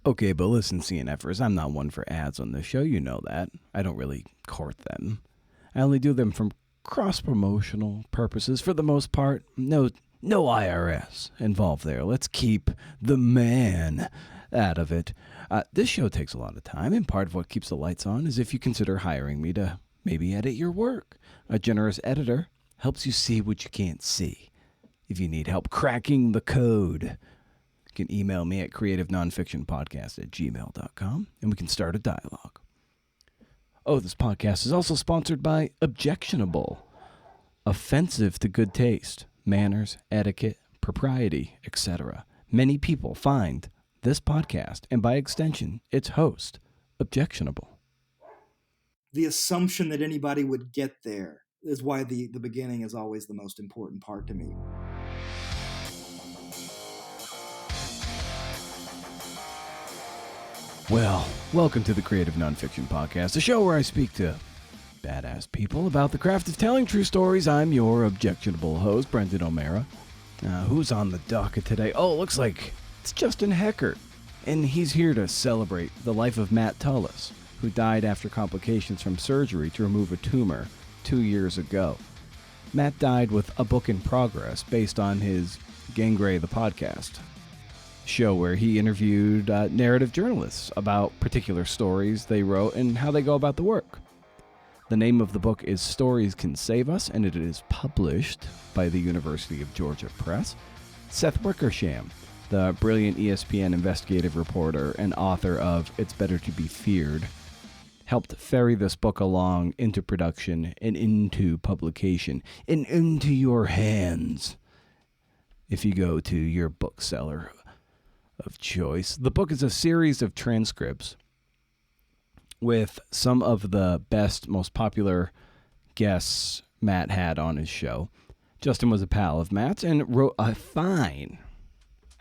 Okay, but listen, CNFers, I'm not one for ads on this show. You know that. I don't really court them. I only do them for cross-promotional purposes for the most part. No IRS involved there. Let's keep the man out of it. This show takes a lot of time, and part of what keeps the lights on is if you consider hiring me to maybe edit your work. A generous editor helps you see what you can't see. If you need help cracking the code, you can email me at creativenonfictionpodcast@gmail.com, and we can start a dialogue. Oh, this podcast is also sponsored by Objectionable. Offensive to good taste, manners, etiquette, propriety, etc. Many people find this podcast, and by extension, its host, objectionable. The assumption that anybody would get there is why the beginning is always the most important part to me. Well, welcome to the Creative Nonfiction Podcast, a show where I speak to badass people about the craft of telling true stories. I'm your objectionable host, Brendan O'Mara. Who's on the docket today? Oh, it looks like it's Justin Heckert, and he's here to celebrate the life of Matt Tullis, who died after complications from surgery to remove a tumor 2 years ago. Matt died with a book in progress based on his Gangrey the podcast show, where he interviewed narrative journalists about particular stories they wrote and how they go about the work. The name of the book is Stories Can Save Us, and it is published by the University of Georgia Press. Seth Wickersham, the brilliant ESPN investigative reporter and author of It's Better to Be Feared, helped ferry this book along into production and into publication and into your hands if you go to your bookseller of choice. The book is a series of transcripts with some of the best, most popular guests Matt had on his show. Justin was a pal of Matt's and wrote a fine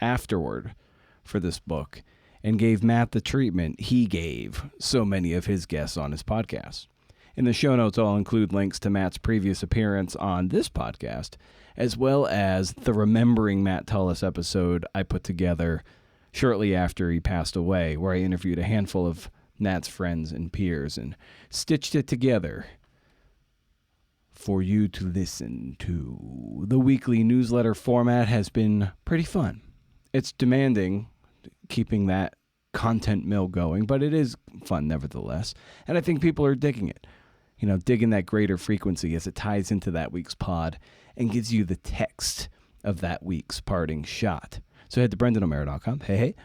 afterword for this book and gave Matt the treatment he gave so many of his guests on his podcast. In the show notes, I'll include links to Matt's previous appearance on this podcast, as well as the Remembering Matt Tullis episode I put together shortly after he passed away, where I interviewed a handful of Matt's friends and peers and stitched it together for you to listen to. The weekly newsletter format has been pretty fun. It's demanding, keeping that content mill going, but it is fun nevertheless, and I think people are digging it. Digging that greater frequency as it ties into that week's pod and gives you the text of that week's parting shot. So head to BrendanO'Mara.com,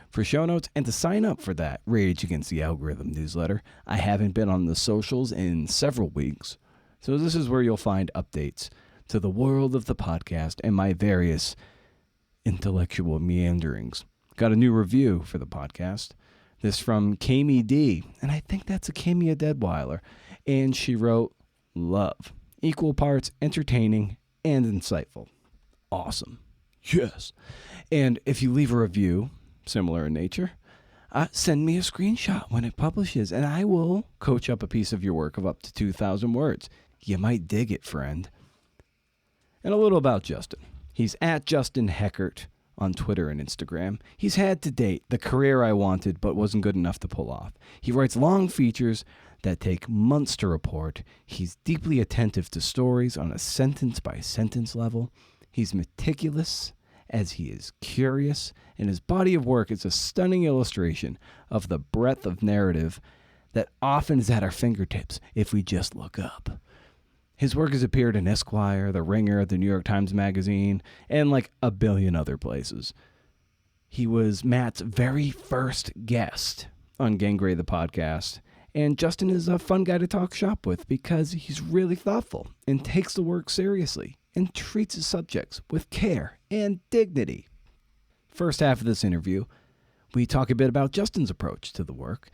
for show notes and to sign up for that Rage Against the Algorithm newsletter. I haven't been on the socials in several weeks, so this is where you'll find updates to the world of the podcast and my various intellectual meanderings. Got a new review for the podcast. This from Kami D, and I think that's a Kamia Deadweiler. And she wrote, love, equal parts entertaining and insightful. Awesome. Yes. And if you leave a review, similar in nature, send me a screenshot when it publishes, and I will coach up a piece of your work of up to 2,000 words. You might dig it, friend. And a little about Justin. He's at Justin Heckert on Twitter and Instagram. He's had to date the career I wanted but wasn't good enough to pull off. He writes long features that take months to report. He's deeply attentive to stories on a sentence-by-sentence level. He's meticulous as he is curious, and his body of work is a stunning illustration of the breadth of narrative that often is at our fingertips if we just look up. His work has appeared in Esquire, The Ringer, the New York Times Magazine, and like a billion other places. He was Matt's very first guest on Gangrey the podcast, and Justin is a fun guy to talk shop with because he's really thoughtful and takes the work seriously and treats his subjects with care and dignity. First half of this interview, we talk a bit about Justin's approach to the work.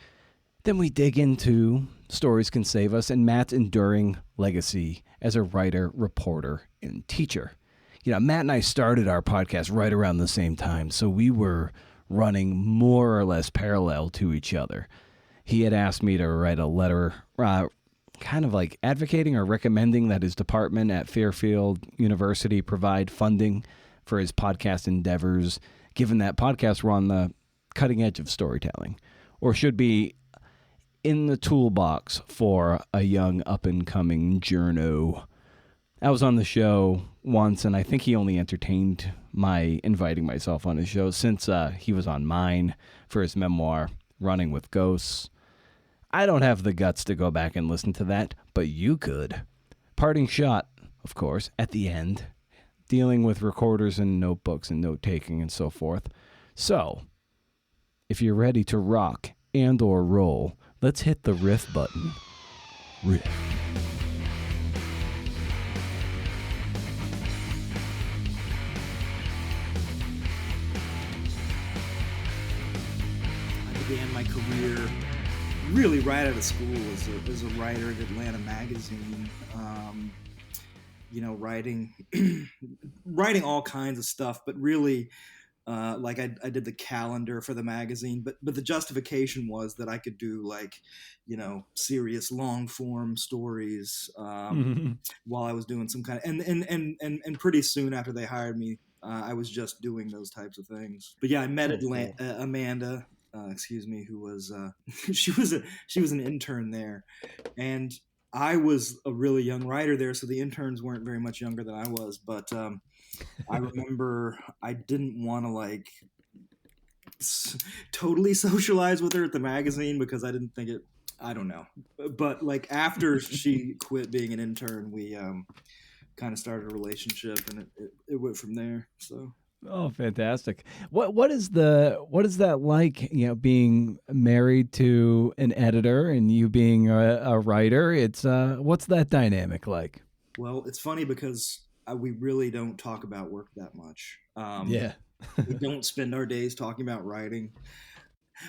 Then we dig into Stories Can Save Us and Matt's enduring legacy as a writer, reporter, and teacher. Matt and I started our podcast right around the same time, so we were running more or less parallel to each other. He had asked me to write a letter kind of like advocating or recommending that his department at Fairfield University provide funding for his podcast endeavors, given that podcasts were on the cutting edge of storytelling, or should be in the toolbox for a young up and coming journo. I was on the show once, and I think he only entertained my inviting myself on his show since he was on mine for his memoir, Running with Ghosts. I don't have the guts to go back and listen to that, but you could. Parting shot, of course, at the end, dealing with recorders and notebooks and note-taking and so forth. So, if you're ready to rock and or roll, let's hit the riff button. Riff. I began my career really right out of school as a writer at Atlanta Magazine. Writing writing all kinds of stuff, but really like I did the calendar for the magazine, but the justification was that I could do serious long form stories while I was doing some kind of and pretty soon after they hired me, I was just doing those types of things. But yeah, I met Amanda, who was she was an intern there, and I was a really young writer there, so the interns weren't very much younger than I was. But I remember I didn't want to totally socialize with her at the magazine because I didn't think it. I don't know, but after she quit being an intern, we kind of started a relationship, and it went from there. So. Oh, fantastic! What is that like? Being married to an editor and you being a writer. It's what's that dynamic like? Well, it's funny because we really don't talk about work that much. Yeah, we don't spend our days talking about writing.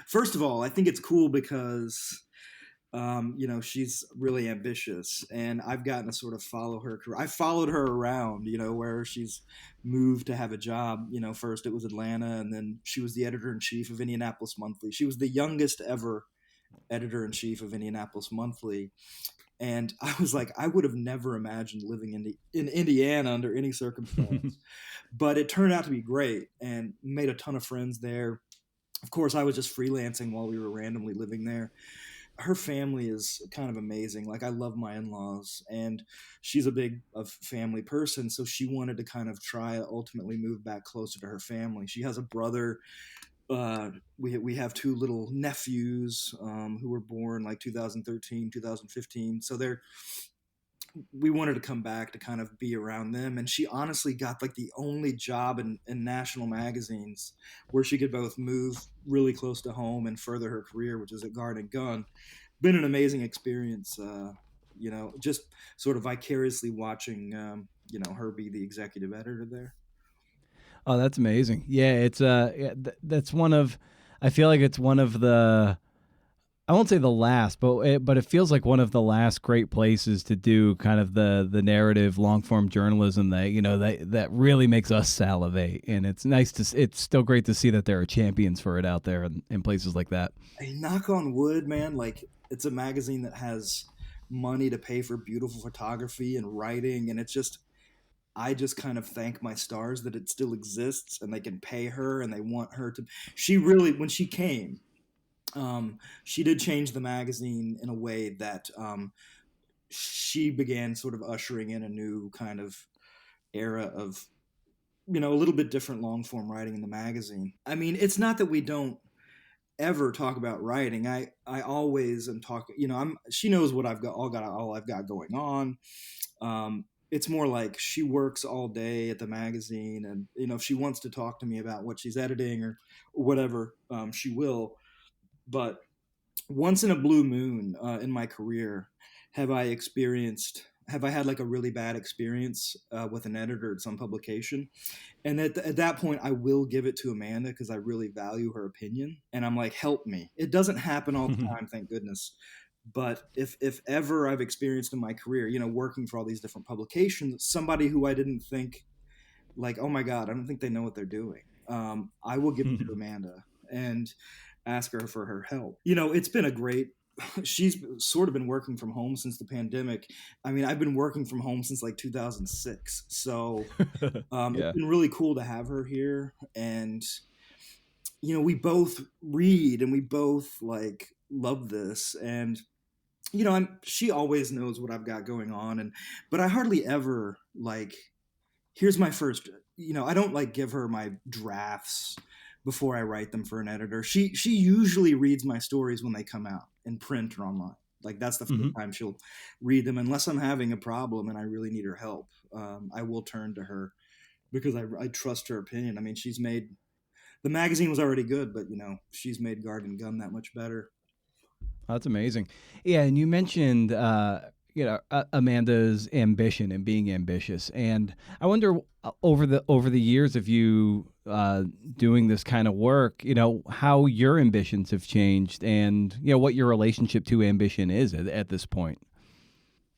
First of all, I think it's cool because she's really ambitious, and I've gotten to sort of follow her career. I followed her around, where she's moved to have a job. First it was Atlanta, and then she was the editor-in-chief of Indianapolis Monthly. She was the youngest ever editor-in-chief of Indianapolis Monthly. And I was like, I would have never imagined living in Indiana under any circumstance. But it turned out to be great, and made a ton of friends there. Of course, I was just freelancing while we were randomly living there. Her family is kind of amazing. I love my in-laws, and she's a big family person. So she wanted to kind of try to ultimately move back closer to her family. She has a brother. We have two little nephews who were born 2013, 2015. So we wanted to come back to kind of be around them. And she honestly got the only job in national magazines where she could both move really close to home and further her career, which is at Guard and Gun. Been an amazing experience, just sort of vicariously watching, her be the executive editor there. Oh, that's amazing. Yeah, it's that's one of, I feel like it's one of the, I won't say the last, but it feels like one of the last great places to do kind of the narrative long form journalism that really makes us salivate. And it's it's still great to see that there are champions for it out there in places like that. Hey, knock on wood, man. It's a magazine that has money to pay for beautiful photography and writing, and I just kind of thank my stars that it still exists, and they can pay her, and they want her to. She really, when she came, she did change the magazine in a way that she began sort of ushering in a new kind of era of, a little bit different long form writing in the magazine. I mean, it's not that we don't ever talk about writing. I always am talking, she knows what all I've got going on. It's more like she works all day at the magazine, and if she wants to talk to me about what she's editing or whatever, she will. But once in a blue moon in my career, have I had a really bad experience with an editor at some publication. And at that point, I will give it to Amanda because I really value her opinion. And I'm like, help me. It doesn't happen all the time, thank goodness. But if ever I've experienced in my career, working for all these different publications, somebody who I didn't think oh my God, I don't think they know what they're doing. I will give it to Amanda and ask her for her help. It's been a great, she's sort of been working from home since the pandemic. I mean, I've been working from home since 2006. So It's been really cool to have her here. And we both read and we both like love this. And she always knows what I've got going on, but I hardly ever like, here's my first, I don't like give her my drafts before I write them for an editor. She usually reads my stories when they come out in print or online. Like that's the first Mm-hmm. time she'll read them, unless I'm having a problem and I really need her help. I will turn to her because I trust her opinion. I mean, she's made the magazine was already good, but she's made Garden Gun that much better. That's amazing. Yeah, and you mentioned Amanda's ambition and being ambitious, and I wonder over the years of you doing this kind of work, how your ambitions have changed, and what your relationship to ambition is at this point.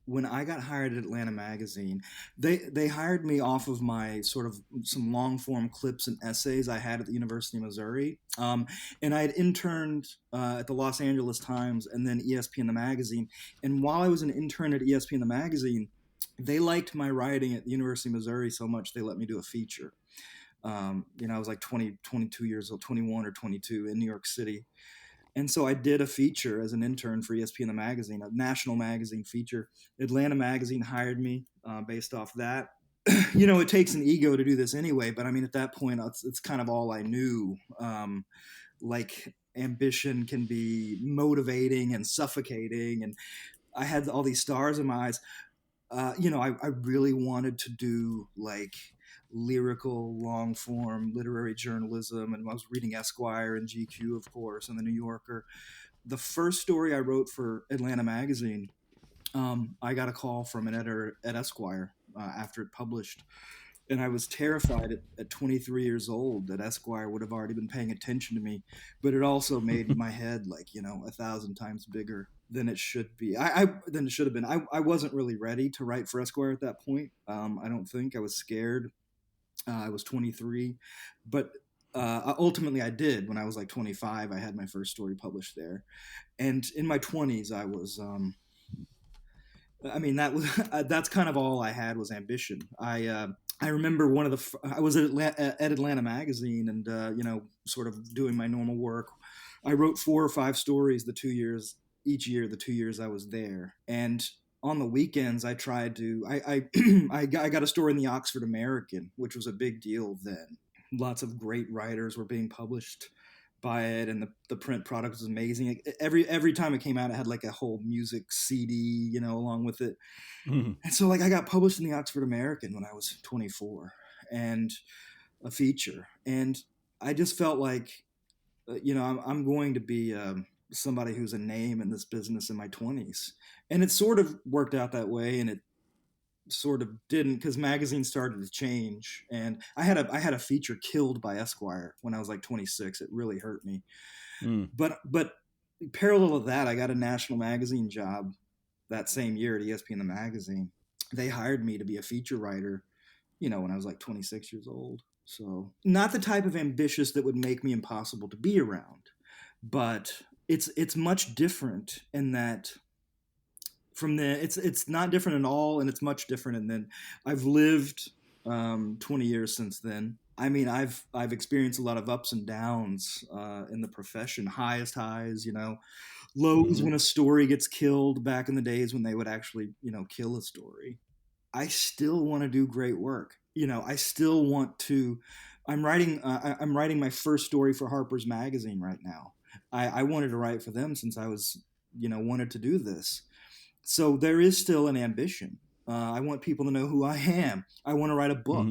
When I got hired at Atlanta Magazine, they hired me off of my sort of some long form clips and essays I had at the University of Missouri, and I had interned at the Los Angeles Times and then ESPN the magazine. And while I was an intern at ESPN the magazine, they liked my writing at the University of Missouri so much they let me do a feature. I was like 20, 22 years old, 21 or 22 in New York City. And so I did a feature as an intern for ESPN the magazine, a national magazine feature. Atlanta Magazine hired me based off that. It takes an ego to do this anyway, but I mean, at that point, it's kind of all I knew. Like ambition can be motivating and suffocating, and I had all these stars in my eyes. I really wanted to do like lyrical, long form literary journalism, and I was reading Esquire and GQ, of course, and the New Yorker. The first story I wrote for Atlanta Magazine, I got a call from an editor at Esquire after it published. And I was terrified at 23 years old that Esquire would have already been paying attention to me. But it also made my head like, 1,000 times bigger than it should be. Than it should have been. I wasn't really ready to write for Esquire at that point. I don't think I was scared. I was 23, but ultimately I did. When I was like 25, I had my first story published there. And in my 20s, I was I mean, that was that's kind of all I had was ambition. I remember I was at Atlanta Magazine, and sort of doing my normal work. I wrote 4 or 5 stories each year, the 2 years I was there. And on the weekends, I tried to I got a story in the Oxford American, which was a big deal then. Lots of great writers were being published by it, and the print product was amazing. Every time it came out, it had like a whole music CD, along with it. Mm-hmm. And so like I got published in the Oxford American when I was 24, and a feature. And I just felt like I'm going to be somebody who's a name in this business in my 20s. And it sort of worked out that way, and it sort of didn't, because magazines started to change. And I had a feature killed by Esquire when I was like 26. It really hurt me. Mm. But parallel to that, I got a national magazine job that same year at ESPN the magazine. They hired me to be a feature writer, when I was like 26 years old. So not the type of ambitious that would make me impossible to be around, but it's much different in that it's not different at all, and it's much different. And then I've lived 20 years since then. I mean, I've experienced a lot of ups and downs in the profession, highest highs, lows Mm-hmm. when a story gets killed back in the days when they would actually, kill a story. I still want to do great work. I still want to. I'm writing my first story for Harper's Magazine right now. I wanted to write for them since I was, wanted to do this. So there is still an ambition. I want people to know who I am. I want to write a book.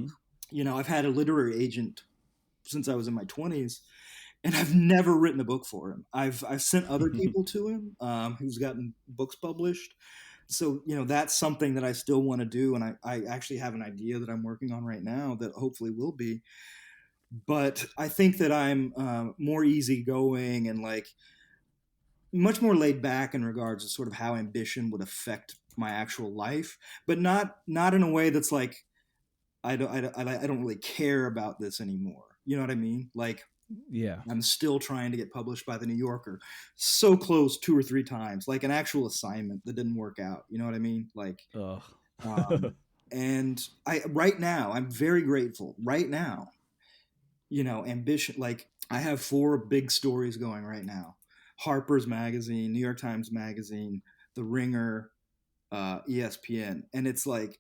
Mm-hmm. I've had a literary agent since I was in my 20s, and I've never written a book for him. I've sent other people to him who's gotten books published. So that's something that I still want to do, and I actually have an idea that I'm working on right now that hopefully will be. But I think that I'm more easygoing and like much more laid back in regards to sort of how ambition would affect my actual life, but not in a way that's like I don't really care about this anymore. You know what I mean? Like Yeah. I'm still trying to get published by the New Yorker. So close 2 or 3 times, like an actual assignment that didn't work out. You know what I mean? Like, Ugh. and right now, I'm very grateful. Right now, ambition. Like I have 4 big stories going right now: Harper's Magazine, New York Times Magazine, The Ringer, ESPN, and it's like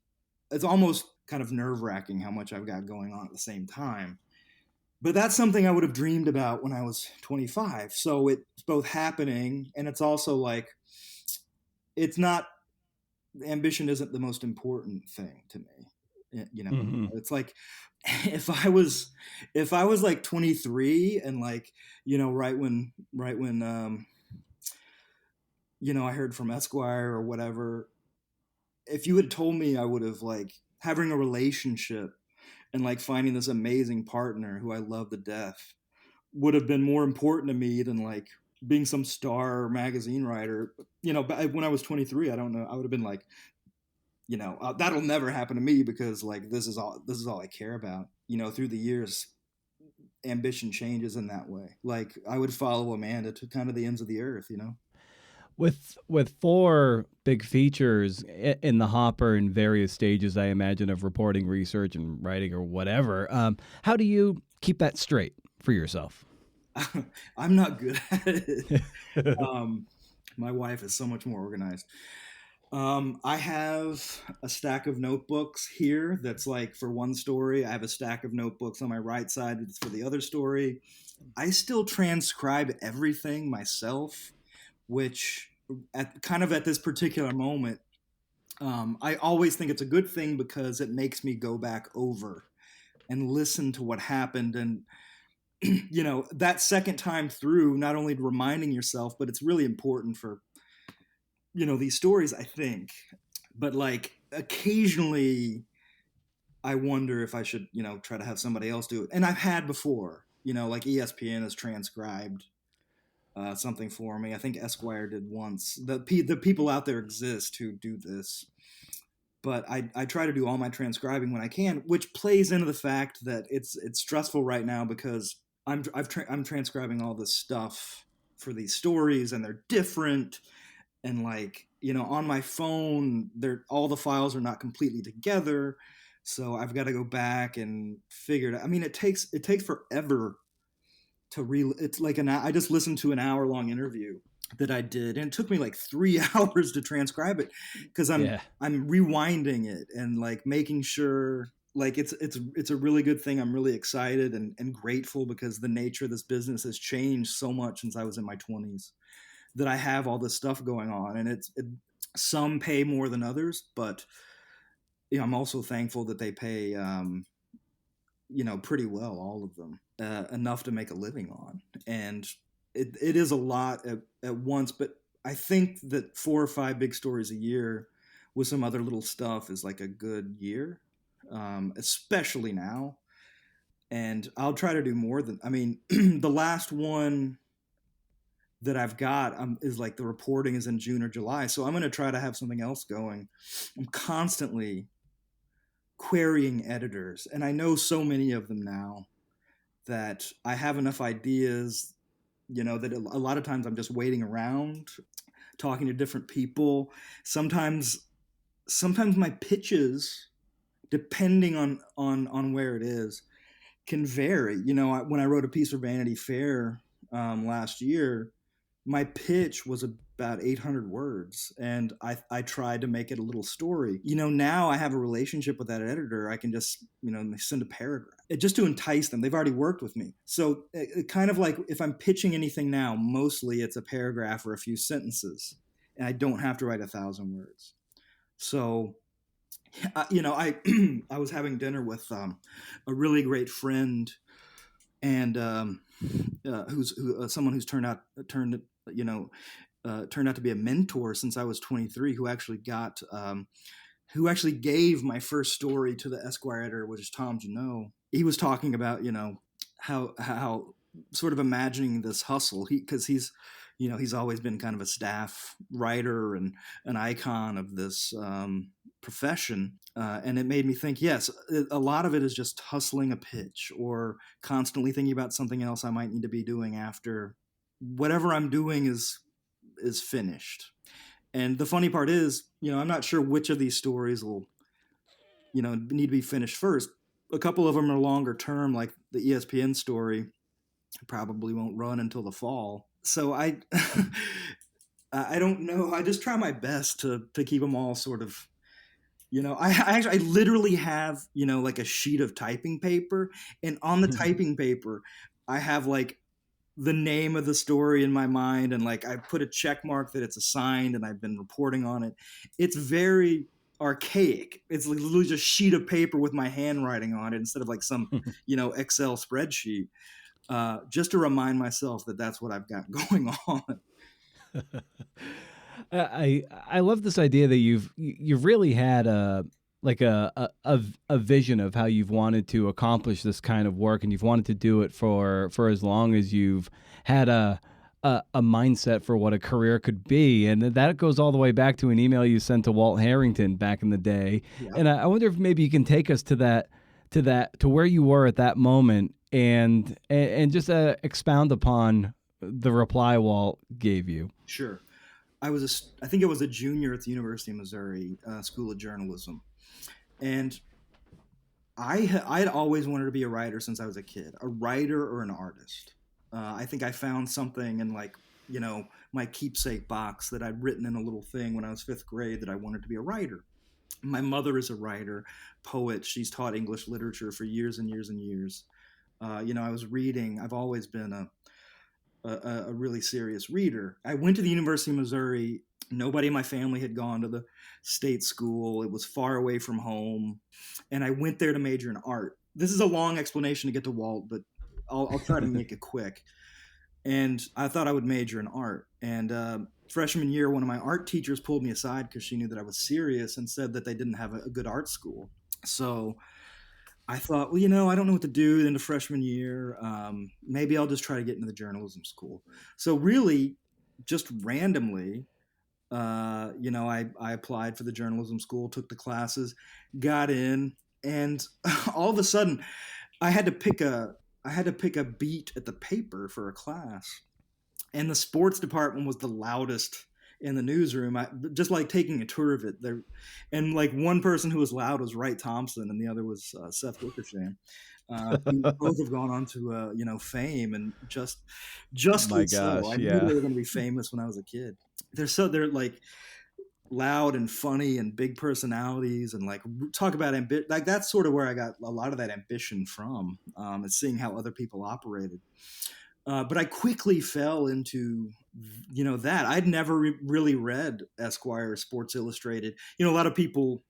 it's almost kind of nerve wracking how much I've got going on at the same time. But that's something I would have dreamed about when I was 25. So it's both happening, and it's also like it's not ambition isn't the most important thing to me. You know, Hmm. it's like if I was like 23 and like right when I heard from Esquire or whatever, if you had told me I would have like having a relationship and like finding this amazing partner who I love to death would have been more important to me than like being some star magazine writer. But when I was 23, I don't know. I would have been like, that'll never happen to me because like this is all I care about. Through the years, ambition changes in that way. Like I would follow Amanda to kind of the ends of the earth. With four big features in the hopper in various stages, I imagine, of reporting, research, and writing or whatever, how do you keep that straight for yourself? I'm not good at it. Um, my wife is so much more organized. I have a stack of notebooks here that's like for one story. I have a stack of notebooks on my right side that's for the other story. I still transcribe everything myself, which at this particular moment, I always think it's a good thing because it makes me go back over and listen to what happened. And that second time through, not only reminding yourself, but it's really important for these stories, I think. But like occasionally I wonder if I should try to have somebody else do it, and I've had before. Like ESPN has transcribed something for me. I think Esquire did once. The people out there exist who do this, but I try to do all my transcribing when I can, which plays into the fact that it's stressful right now because I'm transcribing all this stuff for these stories, and they're different. And like on my phone, they're all the files are not completely together, so I've got to go back and figure it out. I mean, it takes forever to it's like I just listened to an hour long interview that I did, and it took me like 3 hours to transcribe it because I'm Yeah. I'm rewinding it and like making sure like it's a really good thing. I'm really excited and grateful because the nature of this business has changed so much since I was in my 20s that I have all this stuff going on, and some pay more than others, but I'm also thankful that they pay pretty well, all of them, enough to make a living on. And it is a lot at once, but I think that 4 or 5 big stories a year with some other little stuff is like a good year, especially now. And I'll try to do more than, I mean, the last one that I've got is like the reporting is in June or July. So I'm going to try to have something else going. I'm constantly querying editors, and I know so many of them now that I have enough ideas, that a lot of times I'm just waiting around, talking to different people. Sometimes my pitches, depending on where it is, can vary. When I wrote a piece for Vanity Fair last year, my pitch was about 800 words, and I tried to make it a little story. Now I have a relationship with that editor. I can just send a paragraph just to entice them. They've already worked with me, so it kind of like if I'm pitching anything now, mostly it's a paragraph or a few sentences, and I don't have to write 1,000 words. So I I was having dinner with a really great friend, and someone who's turned out to be a mentor since I was 23, who actually gave my first story to the Esquire editor, which is Tom Janot. He was talking about how sort of imagining this hustle, because he's always been kind of a staff writer and an icon of this profession. And it made me think, yes, a lot of it is just hustling a pitch or constantly thinking about something else I might need to be doing after whatever I'm doing is finished. And the funny part is, I'm not sure which of these stories will, need to be finished first. A couple of them are longer term, like the ESPN story. probably won't run until the fall. So I I don't know. I just try my best to keep them all sort of, I literally have, like a sheet of typing paper, and on the typing paper I have like the name of the story in my mind, and like I put a check mark that it's assigned and I've been reporting on it. It's very archaic. It's like literally just a sheet of paper with my handwriting on it instead of like some, Excel spreadsheet. Just to remind myself that that's what I've got going on. I love this idea that you've really had a vision of how you've wanted to accomplish this kind of work, and you've wanted to do it for as long as you've had a mindset for what a career could be. And that goes all the way back to an email you sent to Walt Harrington back in the day. Yeah. And I wonder if maybe you can take us to where you were at that moment, and just expound upon the reply Walt gave you. Sure. I think I was a junior at the University of Missouri School of Journalism, and I'd always wanted to be a writer since I was a kid, a writer or an artist. I think I found something in like, my keepsake box that I'd written in a little thing when I was fifth grade that I wanted to be a writer. My mother is a writer, poet. She's taught English literature for years and years and years. I was reading. I've always been a really serious reader. I went to the University of Missouri. Nobody in my family had gone to the state school. It was far away from home. And I went there to major in art. This is a long explanation to get to Walt, but I'll try to make it quick. And I thought I would major in art. And freshman year, one of my art teachers pulled me aside because she knew that I was serious and said that they didn't have a good art school. So I thought, well, I don't know what to do into freshman year. Maybe I'll just try to get into the journalism school. So really, just randomly, I applied for the journalism school, took the classes, got in, and all of a sudden, I had to pick a beat at the paper for a class, and the sports department was the loudest in the newsroom. Just like taking a tour of it there, and like one person who was loud was Wright Thompson, and the other was Seth Wickersham. Both have gone on to fame, and justly My so. gosh, I knew yeah. they were going to be famous when I was a kid. They're like loud and funny and big personalities, and like talk about ambition. Like that's sort of where I got a lot of that ambition from. Is seeing how other people operated. But I quickly fell into, that I'd never really read Esquire or Sports Illustrated. A lot of people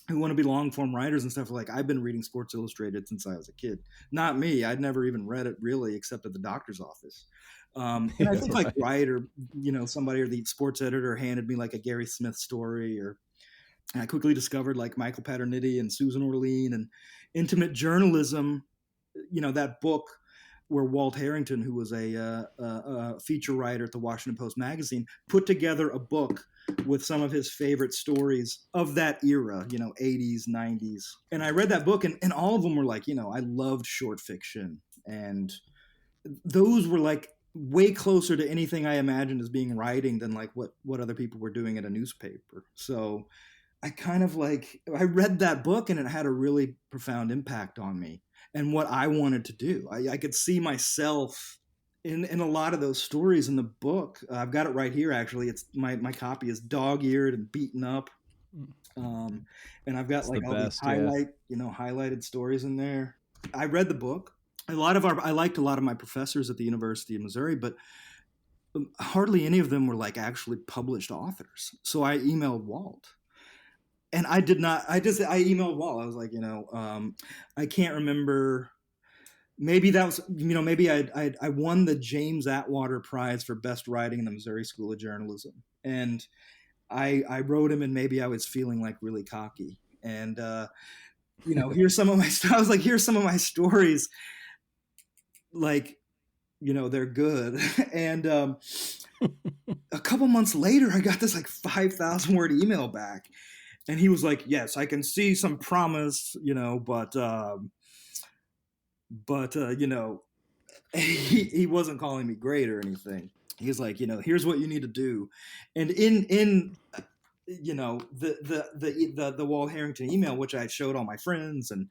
who want to be long form writers and stuff are like, I've been reading Sports Illustrated since I was a kid. Not me. I'd never even read it really, except at the doctor's office. And I think like Right. Wright or, somebody or the sports editor handed me like a Gary Smith story, and I quickly discovered like Michael Paterniti and Susan Orlean and Intimate Journalism, that book where Walt Harrington, who was a feature writer at the Washington Post magazine, put together a book with some of his favorite stories of that era, 80s, 90s. And I read that book, and all of them were like, I loved short fiction. And those were like way closer to anything I imagined as being writing than like what other people were doing at a newspaper. So I kind of like, I read that book and it had a really profound impact on me and what I wanted to do. I could see myself in a lot of those stories in the book. I've got it right here, actually. It's my copy is dog-eared and beaten up. And I've got It's like the all these best, yeah. highlighted stories in there. I read the book. I liked a lot of my professors at the University of Missouri, but hardly any of them were like actually published authors. So I emailed Walt, and I did not. I emailed Walt. I was like, I can't remember. Maybe that was, maybe I won the James Atwater Prize for best writing in the Missouri School of Journalism, and I wrote him, and maybe I was feeling like really cocky, and here's some of my. I was like, here's some of my stories, like, they're good, and a couple months later, I got this like 5,000 word email back. And he was like, yes, I can see some promise, but he wasn't calling me great or anything. He was like, here's what you need to do. And in the Walt Harrington email, which I showed all my friends, and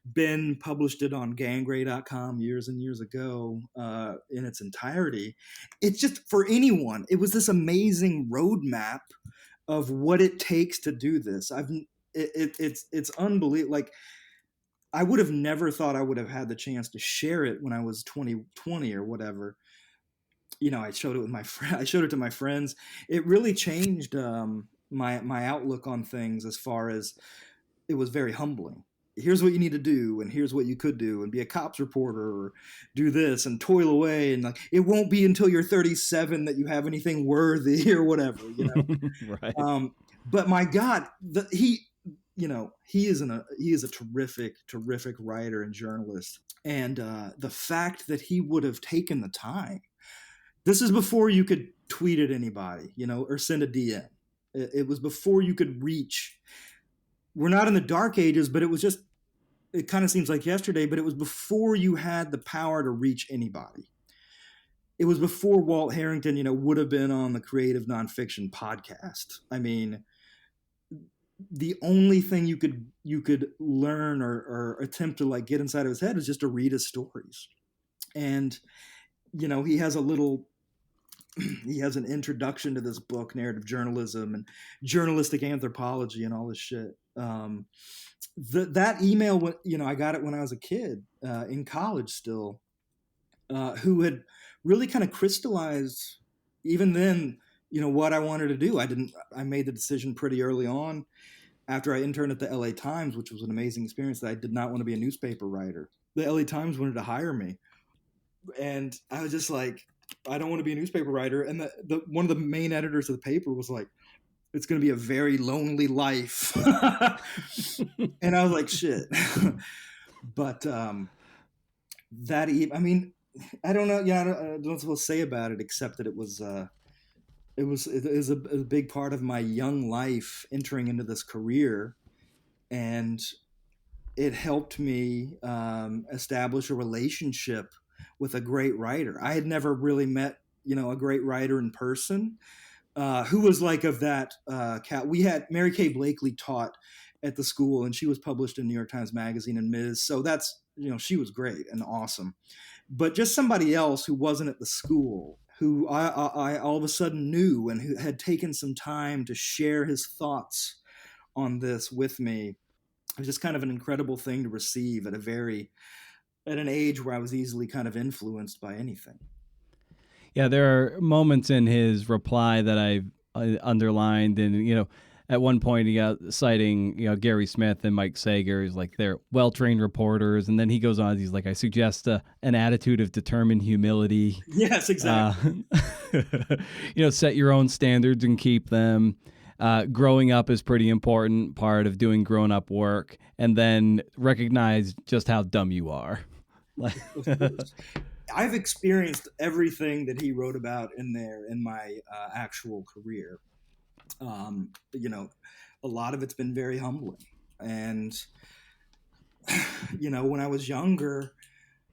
Ben published it on gangrey.com years and years ago in its entirety. It's just, for anyone, it was this amazing roadmap of what it takes to do this. It's unbelievable. Like, I would have never thought I would have had the chance to share it when I was 20 or whatever. I showed it with my friend. I showed it to my friends. It really changed my outlook on things, as far as it was very humbling. Here's what you need to do, and here's what you could do, and be a cops reporter, or do this and toil away, and like, it won't be until you're 37 that you have anything worthy or whatever, Right. But my God, he is a terrific writer and journalist, and the fact that he would have taken the time. This is before you could tweet at anybody, or send a DM. It was before you could reach. We're not in the dark ages, but it kind of seems like yesterday, but it was before you had the power to reach anybody. It was before Walt Harrington, would have been on the Creative Nonfiction podcast. I mean, the only thing you could learn or attempt to like get inside of his head is just to read his stories. And, he has an introduction to this book, Narrative Journalism and Journalistic Anthropology and all this shit. That email, I got it when I was a kid in college still, who had really kind of crystallized, even then, what I wanted to do. I made the decision pretty early on, after I interned at the LA Times, which was an amazing experience, that I did not want to be a newspaper writer. The LA Times wanted to hire me. And I was just like, I don't want to be a newspaper writer. And one of the main editors of the paper was like, it's going to be a very lonely life. And I was like, shit. But I don't know. Yeah, I don't know what to say about it, except that it was a big part of my young life entering into this career. And it helped me establish a relationship with a great writer. I had never really met, a great writer in person, who was like of that cat. We had Mary Kay Blakely taught at the school, and she was published in New York Times Magazine and Ms. So that's, she was great and awesome. But just somebody else who wasn't at the school, who I all of a sudden knew, and who had taken some time to share his thoughts on this with me. It was just kind of an incredible thing to receive at an age where I was easily kind of influenced by anything. Yeah, there are moments in his reply that I've underlined, and at one point he got citing Gary Smith and Mike Sager. He's like, they're well-trained reporters, and then he goes on. He's like, I suggest an attitude of determined humility. Yes, exactly. Set your own standards and keep them. Growing up is pretty important part of doing grown-up work, and then recognize just how dumb you are. I've experienced everything that he wrote about in there in my actual career. A lot of it's been very humbling. And, when I was younger,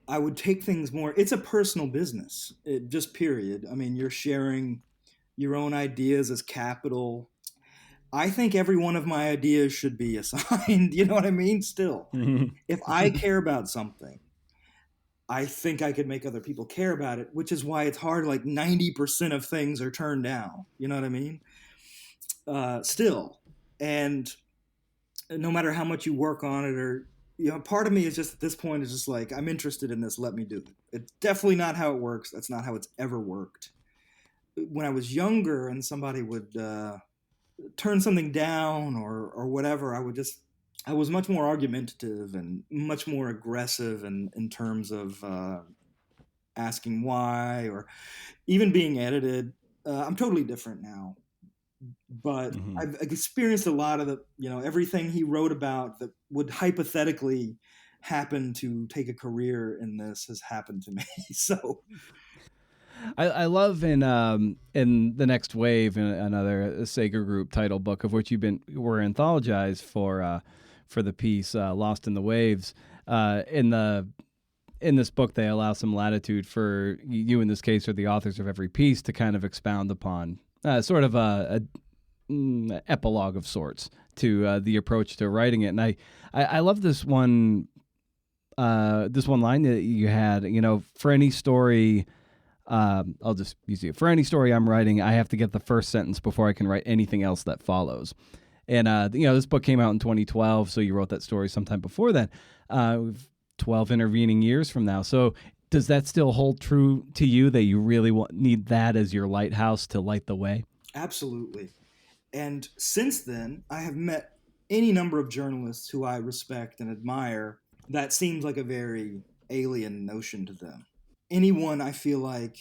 I would take things more, it's a personal business, just period. I mean, you're sharing your own ideas as capital. I think every one of my ideas should be assigned, you know what I mean? Still, if I care about something, I think I could make other people care about it, which is why it's hard. Like 90% of things are turned down. You know what I mean? Still. And no matter how much you work on it, or, part of me is just at this point is just like, I'm interested in this. Let me do it. It's definitely not how it works. That's not how it's ever worked. When I was younger and somebody would turn something down or whatever, I was much more argumentative and much more aggressive in terms of asking why, or even being edited. I'm totally different now, but I've experienced a lot of everything he wrote about that would hypothetically happen to take a career in this has happened to me. So I love in the Next Wave, another Sager Group title book of which were anthologized for the piece Lost in the Waves. In this book, they allow some latitude for you, in this case, or the authors of every piece, to kind of expound upon sort of a epilogue of sorts to the approach to writing it. And I love this one this one line that you had, for any story, I'll just use it. For any story I'm writing, I have to get the first sentence before I can write anything else that follows. And, this book came out in 2012, so you wrote that story sometime before that. 12 intervening years from now. So does that still hold true to you, that you really need that as your lighthouse to light the way? Absolutely. And since then, I have met any number of journalists who I respect and admire. That seems like a very alien notion to them. Anyone, I feel like,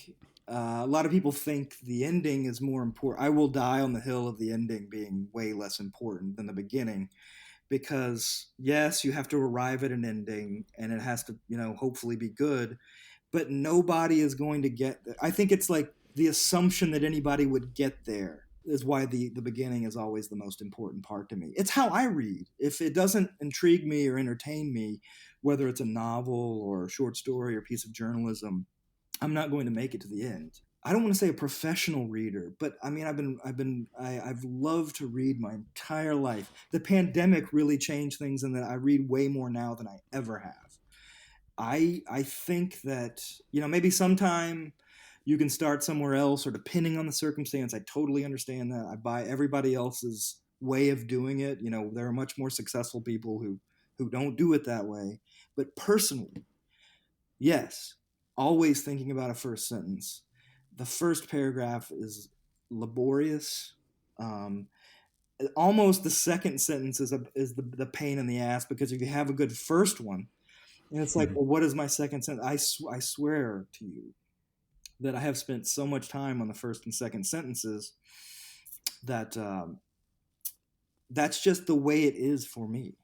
a lot of people think the ending is more important. I will die on the hill of the ending being way less important than the beginning, because yes, you have to arrive at an ending and it has to, hopefully be good, but nobody is going to get there. I think it's like the assumption that anybody would get there is why the beginning is always the most important part to me. It's how I read. If it doesn't intrigue me or entertain me, whether it's a novel or a short story or piece of journalism, I'm not going to make it to the end. I don't want to say a professional reader, but I mean, I've loved to read my entire life. The pandemic really changed things in that I read way more now than I ever have. I think that, maybe sometime you can start somewhere else, or depending on the circumstance. I totally understand that. I buy everybody else's way of doing it. There are much more successful people who don't do it that way. But personally, yes, always thinking about a first sentence. The first paragraph is laborious. Um, Almost the second sentence is the pain in the ass, because if you have a good first one, and it's like, well, what is my second sentence? I swear to you that I have spent so much time on the first and second sentences that that's just the way it is for me,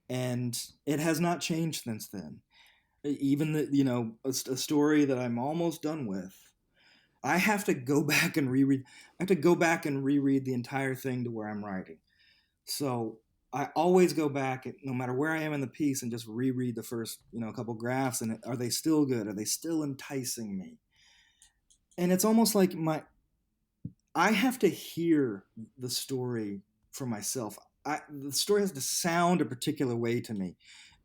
and it has not changed since then. Even a story that I'm almost done with, I have to go back and reread. I have to go back and reread the entire thing to where I'm writing. So I always go back, no matter where I am in the piece, and just reread the first, couple graphs. And are they still good? Are they still enticing me? And it's almost like I have to hear the story for myself. The story has to sound a particular way to me,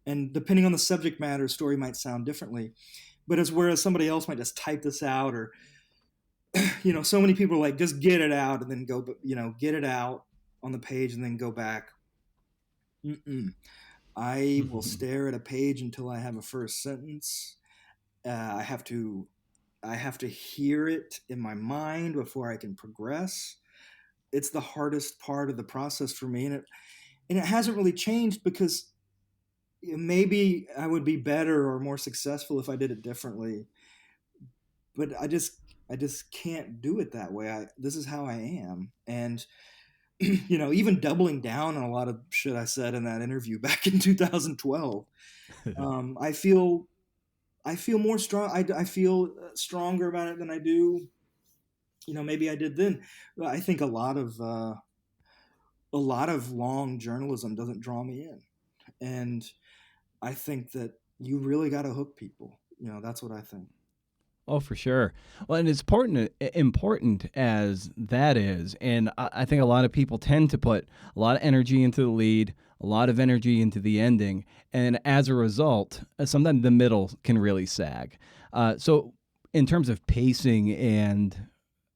and depending on the subject matter, a story might sound differently. But whereas somebody else might just type this out, or so many people are like, just get it out and then go, get it out on the page and then go back. Mm-mm. I will stare at a page until I have a first sentence. I have to hear it in my mind before I can progress. It's the hardest part of the process for me, and it hasn't really changed, because maybe I would be better or more successful if I did it differently. But I just can't do it that way. This is how I am, and even doubling down on a lot of shit I said in that interview back in 2012. I feel more strong. I feel stronger about it than I do. Maybe I did then. I think a lot of long journalism doesn't draw me in, and I think that you really got to hook people. That's what I think. Oh, for sure. Well, and it's important as that is. And I think a lot of people tend to put a lot of energy into the lead, a lot of energy into the ending. And as a result, sometimes the middle can really sag. So, in terms of pacing and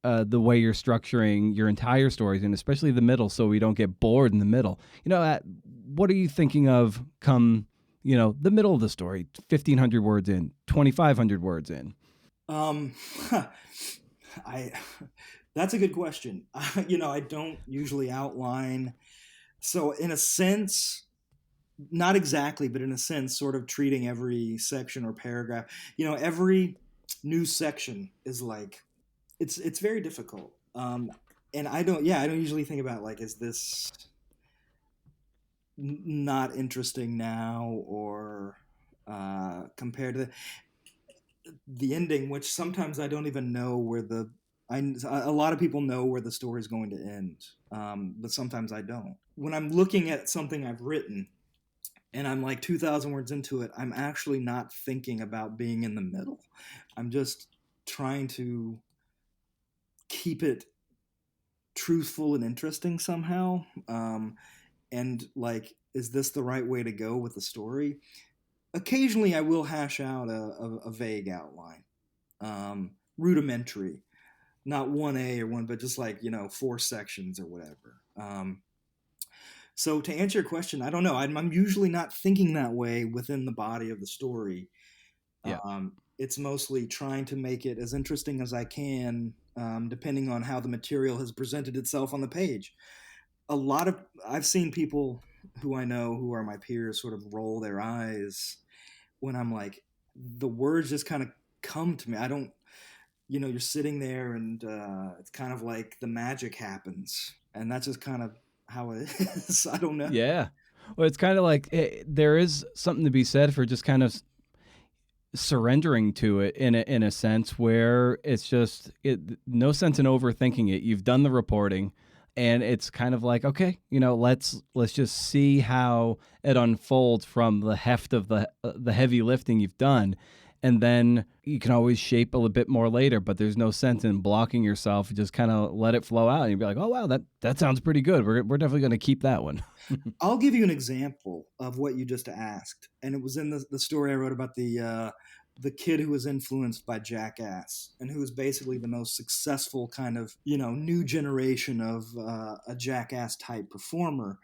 the way you're structuring your entire stories, and especially the middle, so we don't get bored in the middle, what are you thinking of come, the middle of the story, 1,500 words in, 2,500 words in? Um, I That's a good question. I don't usually outline. So in a sense, not exactly, but in a sense, sort of treating every section or paragraph. Every new section is like, it's very difficult. And I don't usually think about, like, is this not interesting now, or compared to the ending, which sometimes I don't even know where a lot of people know where the story is going to end, but sometimes I don't. When I'm looking at something I've written and I'm like 2,000 words into it, I'm actually not thinking about being in the middle. I'm just trying to keep it truthful and interesting somehow. And like, is this the right way to go with the story? occasionally I will hash out a vague outline, rudimentary, not 1A or one, but just like, 4 sections or whatever. So to answer your question, I don't know. I'm usually not thinking that way within the body of the story. Yeah. It's mostly trying to make it as interesting as I can, depending on how the material has presented itself on the page. I've seen people who I know who are my peers sort of roll their eyes when I'm like, the words just kind of come to me. I don't, you're sitting there and it's kind of like the magic happens. And that's just kind of how it is. I don't know. Yeah. Well, it's kind of like there is something to be said for just kind of surrendering to it in a sense where it's just no sense in overthinking it. You've done the reporting, and it's kind of like, okay, let's just see how it unfolds from the heft of the heavy lifting you've done. And then you can always shape a little bit more later, but there's no sense in blocking yourself. Just kind of let it flow out, and you'll be like, oh wow, that sounds pretty good. We're definitely going to keep that one. I'll give you an example of what you just asked, and it was in the story I wrote about the kid who was influenced by Jackass, and who was basically the most successful kind of new generation of a Jackass type performer.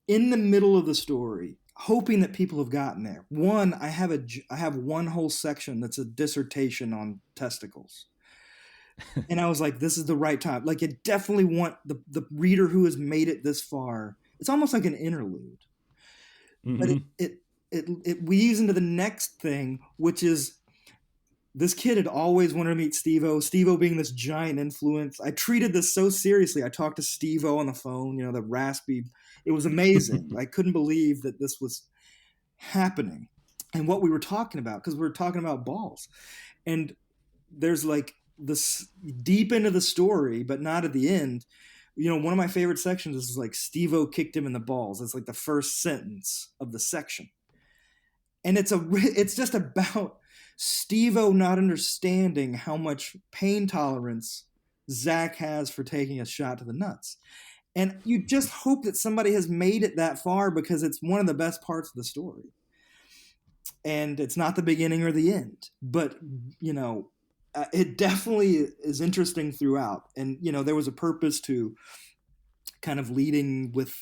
In the middle of the story, hoping that people have gotten there. One, I have one whole section that's a dissertation on testicles. And I was like, this is the right time. Like, you definitely want the reader who has made it this far. It's almost like an interlude. Mm-hmm. But it weaves into the next thing, which is this kid had always wanted to meet Steve-O. Steve-O being this giant influence. I treated this so seriously. I talked to Steve-O on the phone, the raspy. It was amazing. I couldn't believe that this was happening. And what we were talking about, because we were talking about balls. And there's like this deep into the story, but not at the end. One of my favorite sections is like Steve-O kicked him in the balls. It's like the first sentence of the section. And it's just about Steve-O not understanding how much pain tolerance Zach has for taking a shot to the nuts. And you just hope that somebody has made it that far, because it's one of the best parts of the story. And it's not the beginning or the end, but it definitely is interesting throughout. And there was a purpose to kind of leading with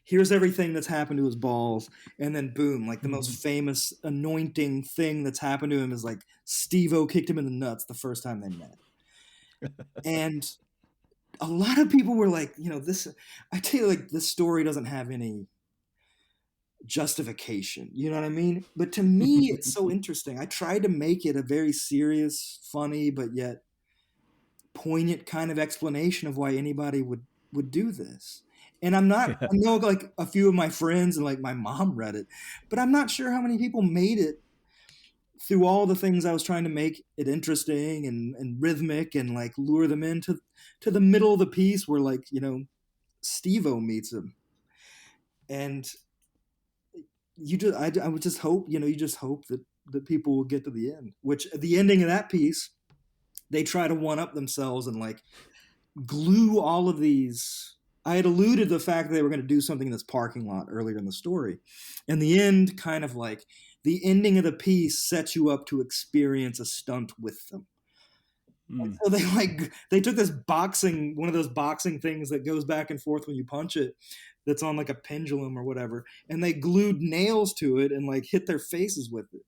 here's everything that's happened to his balls, and then boom, like the most famous anointing thing that's happened to him is like Steve-O kicked him in the nuts the first time they met. And a lot of people were like, I tell you, like, this story doesn't have any justification, you know what I mean? But to me, it's so interesting. I tried to make it a very serious, funny, but yet poignant kind of explanation of why anybody would do this. And I know like a few of my friends and like my mom read it, but I'm not sure how many people made it through all the things I was trying to make it interesting and rhythmic and like lure them into the middle of the piece where, like, Steve-O meets him. And I would just hope, you just hope that people will get to the end, which at the ending of that piece, they try to one up themselves and like glue all of these. I had alluded to the fact that they were going to do something in this parking lot earlier in the story. And the end, kind of like the ending of the piece, sets you up to experience a stunt with them. And so they took this one of those boxing things that goes back and forth when you punch it, that's on like a pendulum or whatever, and they glued nails to it and like hit their faces with it.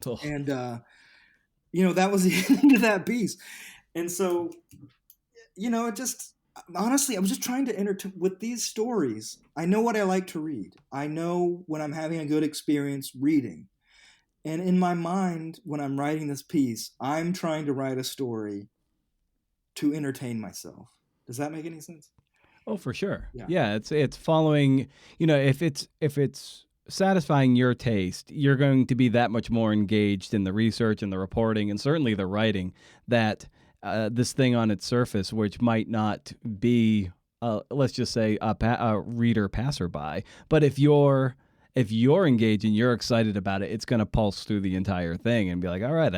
Oh. And that was the end of that piece. And so, it just, honestly, I was just trying to enter with these stories. I know what I like to read. I know when I'm having a good experience reading. And in my mind, when I'm writing this piece, I'm trying to write a story to entertain myself. Does that make any sense? Oh, for sure. Yeah, it's following, if it's satisfying your taste, you're going to be that much more engaged in the research and the reporting and certainly the writing, that this thing on its surface, which might not be, let's just say, a reader passerby, but if you're engaged and you're excited about it, it's going to pulse through the entire thing and be like, all right,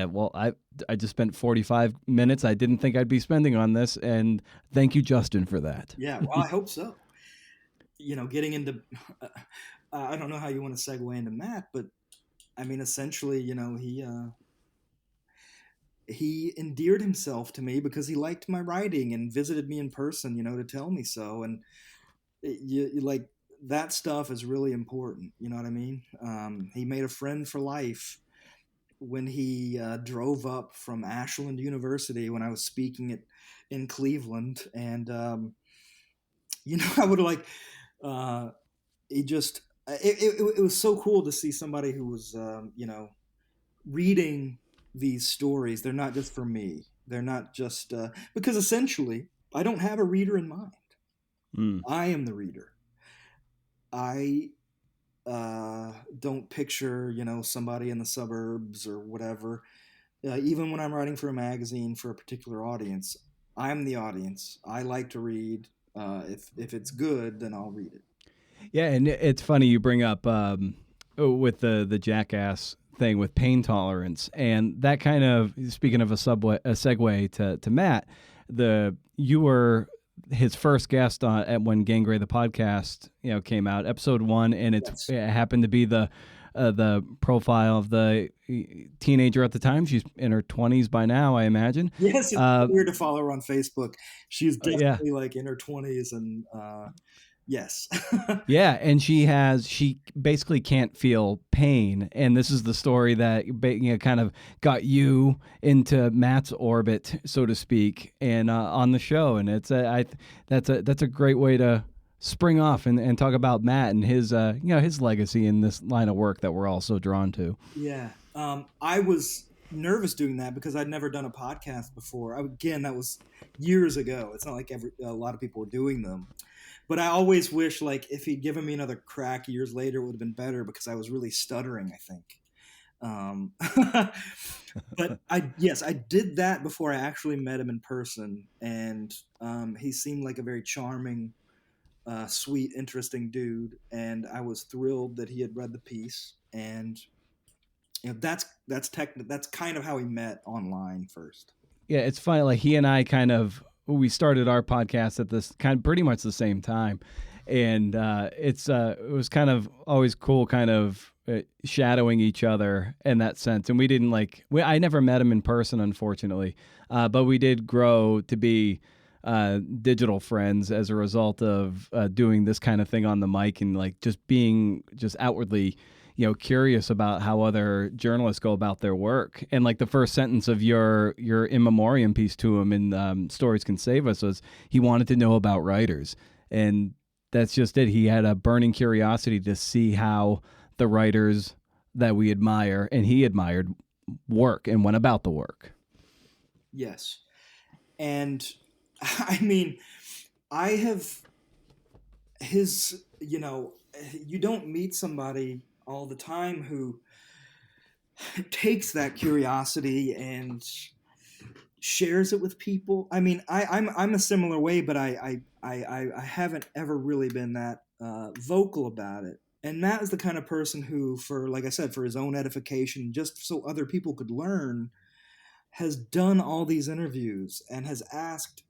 I just spent 45 minutes I didn't think I'd be spending on this, and thank you, Justin, for that. Yeah, well, I hope so. Getting into, I don't know how you want to segue into Matt, but I mean, essentially, he endeared himself to me because he liked my writing and visited me in person, to tell me so. And like that stuff is really important. You know what I mean? He made a friend for life when he drove up from Ashland University when I was speaking in Cleveland, and I would like uh, he just it was so cool to see somebody who was reading these stories. They're not just for me. They're not just because essentially I don't have a reader in mind. Mm. I am the reader. I don't picture somebody in the suburbs or whatever. Even when I'm writing for a magazine for a particular audience, I'm the audience. I like to read. If it's good, then I'll read it. Yeah, and it's funny you bring up with the jackass thing with pain tolerance, and that kind of, speaking of a segue to Matt, you were his first guest on at when Gangray the podcast came out, episode 1, and Yes. it happened to be the profile of the teenager at the time. She's in her 20s by now, I imagine. Yes, it's weird to follow her on Facebook. She's Yeah. definitely like in her 20s, and yes. Yeah, and she basically can't feel pain, and this is the story that kind of got you into Matt's orbit, so to speak, and on the show. And that's a great way to spring off and talk about Matt and his his legacy in this line of work that we're all so drawn to. Yeah. I was nervous doing that because I'd never done a podcast before. Again, that was years ago. It's not like a lot of people were doing them. But I always wish, like, if he'd given me another crack years later, it would have been better because I was really stuttering, I think. Um, but yes, I did that before I actually met him in person, and he seemed like a very charming, sweet, interesting dude, and I was thrilled that he had read the piece. And that's kind of how we met online first. Yeah, it's funny. Like he and I we started our podcast at this pretty much the same time, and it was kind of always cool, kind of shadowing each other in that sense. And we didn't I never met him in person, unfortunately, but we did grow to be digital friends as a result of doing this kind of thing on the mic and like just being just outwardly curious about how other journalists go about their work. And like the first sentence of your in memoriam piece to him in Stories Can Save Us was he wanted to know about writers. And that's just it. He had a burning curiosity to see how the writers that we admire and he admired work and went about the work. Yes. And I mean, I have you don't meet somebody all the time who takes that curiosity and shares it with people. I mean, I'm a similar way, but I haven't ever really been that vocal about it. And Matt is the kind of person who, for like I said, for his own edification, just so other people could learn, has done all these interviews and has asked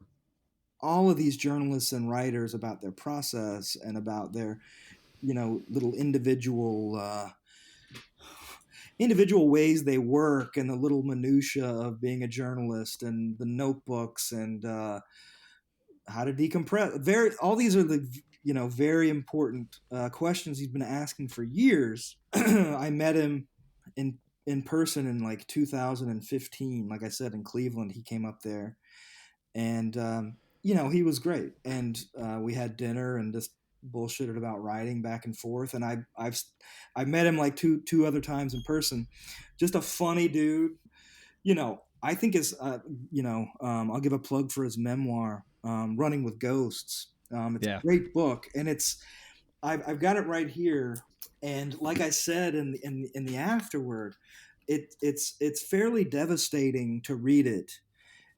all of these journalists and writers about their process and about their little individual ways they work and the little minutia of being a journalist and the notebooks and how to decompress. All these are the very important questions he's been asking for years. I met him in person in like 2015. Like I said, in Cleveland, he came up there, and he was great. And we had dinner and just bullshitted about writing back and forth. And I met him like two other times in person. Just a funny dude. I think I'll give a plug for his memoir, Running with Ghosts. It's a great book, and I've got it right here. And like I said in the afterword, it's fairly devastating to read it,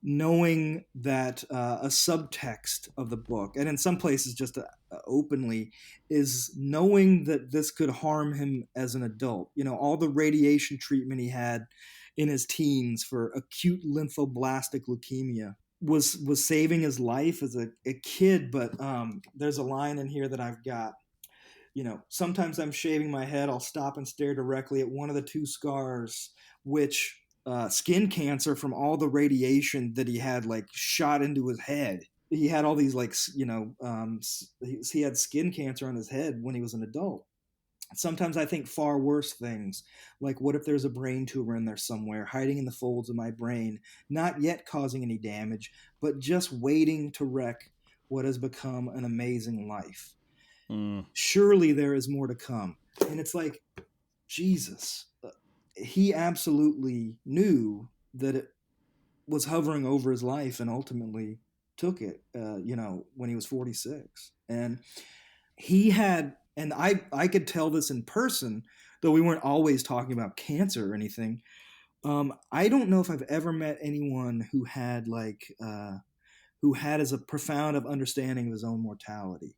knowing that a subtext of the book, and in some places just openly, is knowing that this could harm him as an adult. All the radiation treatment he had in his teens for acute lymphoblastic leukemia was saving his life as a kid. But there's a line in here that I've got. Sometimes I'm shaving my head, I'll stop and stare directly at one of the two scars, which skin cancer from all the radiation that he had like shot into his head. He had all these like he had skin cancer on his head when he was an adult. Sometimes I think far worse things, like what if there's a brain tumor in there somewhere, hiding in the folds of my brain, not yet causing any damage, but just waiting to wreck what has become an amazing life. Surely there is more to come. And it's like, Jesus, he absolutely knew that it was hovering over his life and ultimately took it, when he was 46. And he had, and I could tell this in person, though we weren't always talking about cancer or anything. I don't know if I've ever met anyone who had as a profound of understanding of his own mortality.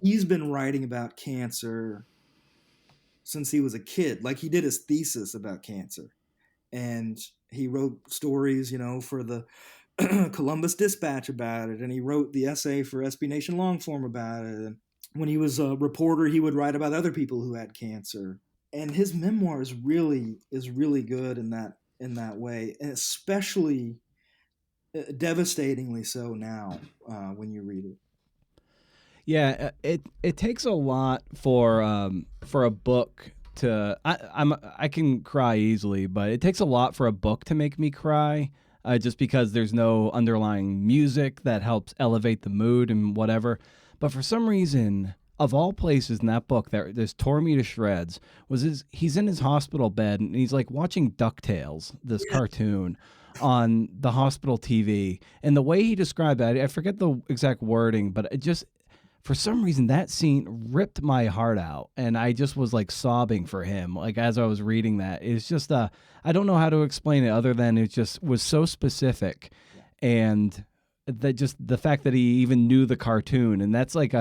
He's been writing about cancer since he was a kid. Like, he did his thesis about cancer, and he wrote stories, for the Columbus Dispatch about it, and he wrote the essay for SB Nation Longform about it. And when he was a reporter, he would write about other people who had cancer. And his memoir is really good in that way, and especially devastatingly so now when you read it. Yeah, it takes a lot for a book to. I can cry easily, but it takes a lot for a book to make me cry. Just because there's no underlying music that helps elevate the mood and whatever. But for some reason, of all places in that book that this tore me to shreds he's in his hospital bed and he's like watching DuckTales, this cartoon, on the hospital TV. And the way he described that, I forget the exact wording, but it just, for some reason, that scene ripped my heart out, and I just was like sobbing for him. Like, as I was reading that, it's just I don't know how to explain it other than it just was so specific, and that just the fact that he even knew the cartoon, and that's like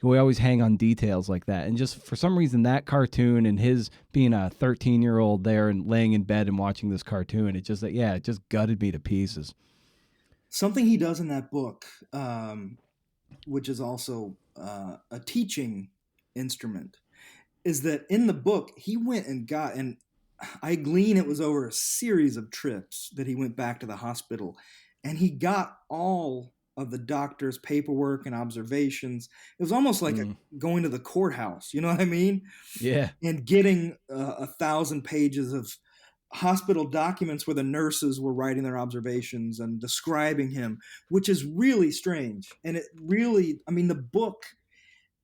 we always hang on details like that, and just for some reason that cartoon and his being a 13-year-old there and laying in bed and watching this cartoon, it just gutted me to pieces. Something he does in that book. Which is also a teaching instrument, is that in the book he went and got, and I glean it was over a series of trips that he went back to the hospital, and he got all of the doctor's paperwork and observations. It was almost like going to the courthouse, you know what I mean? Yeah. And getting 1,000 pages of hospital documents where the nurses were writing their observations and describing him, which is really strange. And it really, the book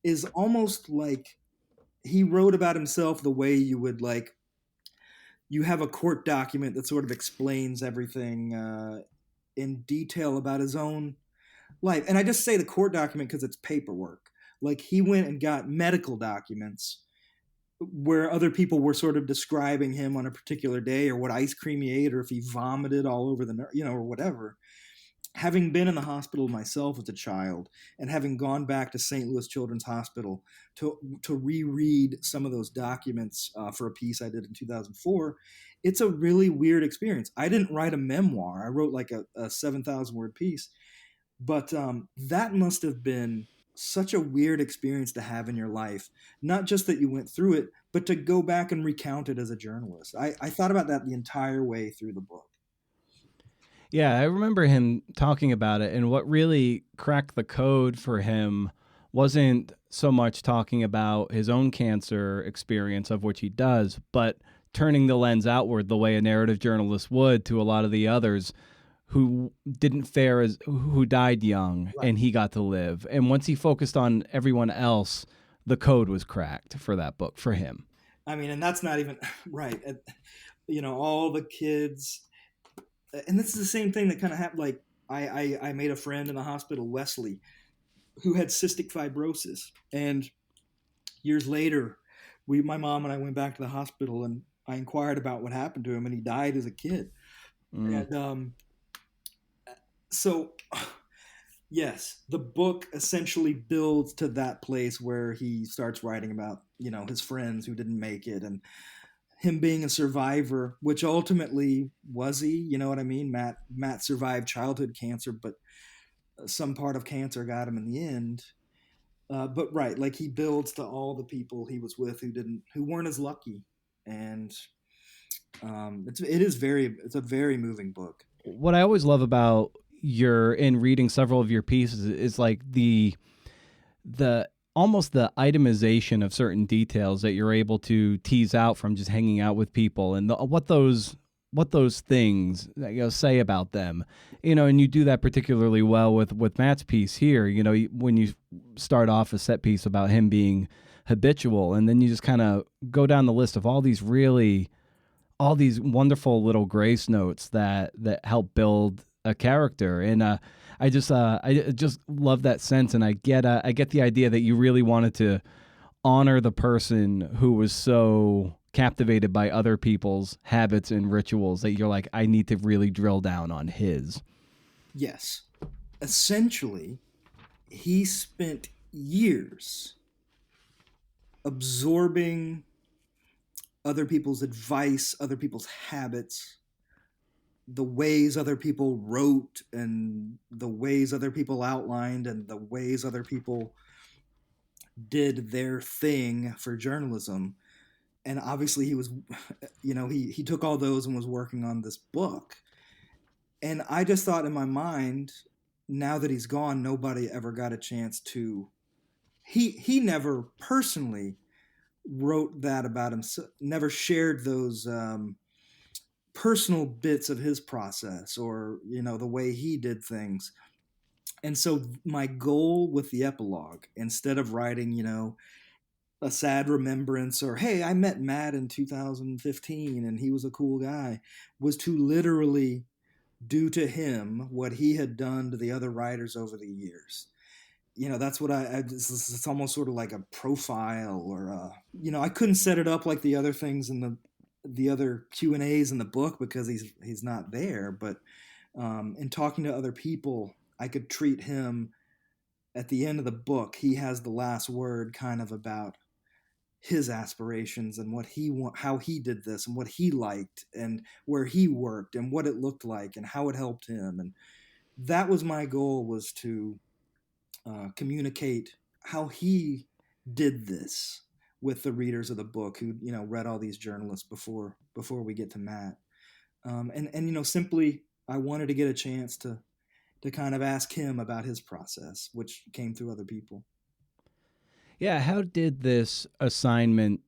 is almost like he wrote about himself the way you would, like, you have a court document that sort of explains everything in detail about his own life. And I just say the court document because it's paperwork. Like, he went and got medical documents where other people were sort of describing him on a particular day, or what ice cream he ate, or if he vomited all over or whatever. Having been in the hospital myself as a child, and having gone back to St. Louis Children's Hospital to reread some of those documents for a piece I did in 2004, it's a really weird experience. I didn't write a memoir. I wrote like a 7,000 word piece, but that must have been such a weird experience to have in your life. Not just that you went through it, but to go back and recount it as a journalist. I thought about that the entire way through the book. Yeah, I remember him talking about it, and what really cracked the code for him wasn't so much talking about his own cancer experience, of which he does, but turning the lens outward the way a narrative journalist would to a lot of the others who didn't fare as, who died young, right, and he got to live. And once he focused on everyone else, the code was cracked for that book for him. And that's not even right. All the kids, and this is the same thing that kind of happened. Like, I made a friend in the hospital, Wesley, who had cystic fibrosis, and years later, my mom and I went back to the hospital, and I inquired about what happened to him, and he died as a kid. And so, yes, the book essentially builds to that place where he starts writing about, his friends who didn't make it, and him being a survivor, which ultimately was he, you know what I mean? Matt survived childhood cancer, but some part of cancer got him in the end. But right, like he builds to all the people he was with who weren't as lucky, and it's a very moving book. What I always love about your in reading several of your pieces is like the almost the itemization of certain details that you're able to tease out from just hanging out with people, and what those things say about them, and you do that particularly well with Matt's piece here. When you start off a set piece about him being habitual, and then you just kind of go down the list of all these wonderful little grace notes that help build a character. And I just love that sense, and I get the idea that you really wanted to honor the person who was so captivated by other people's habits and rituals that you're like, I need to really drill down on his. Yes, essentially, he spent years absorbing other people's advice, other people's habits, the ways other people wrote, and the ways other people outlined, and the ways other people did their thing for journalism. And obviously, he was, he took all those and was working on this book. And I just thought in my mind, now that he's gone, nobody ever got a chance to. He never personally wrote that about himself, never shared those personal bits of his process, or the way he did things. And so my goal with the epilogue, instead of writing a sad remembrance, or hey, I met Matt in 2015 and he was a cool guy, was to literally do to him what he had done to the other writers over the years. That's what it's almost sort of like a profile, or I couldn't set it up like the other things in the other Q&As in the book, because he's not there. But in talking to other people, I could treat him at the end of the book. He has the last word, kind of about his aspirations and how he did this, and what he liked, and where he worked, and what it looked like, and how it helped him. And that was my goal, was to communicate how he did this with the readers of the book, who read all these journalists before we get to Matt. And simply, I wanted to get a chance to kind of ask him about his process, which came through other people. Yeah, how did this assignment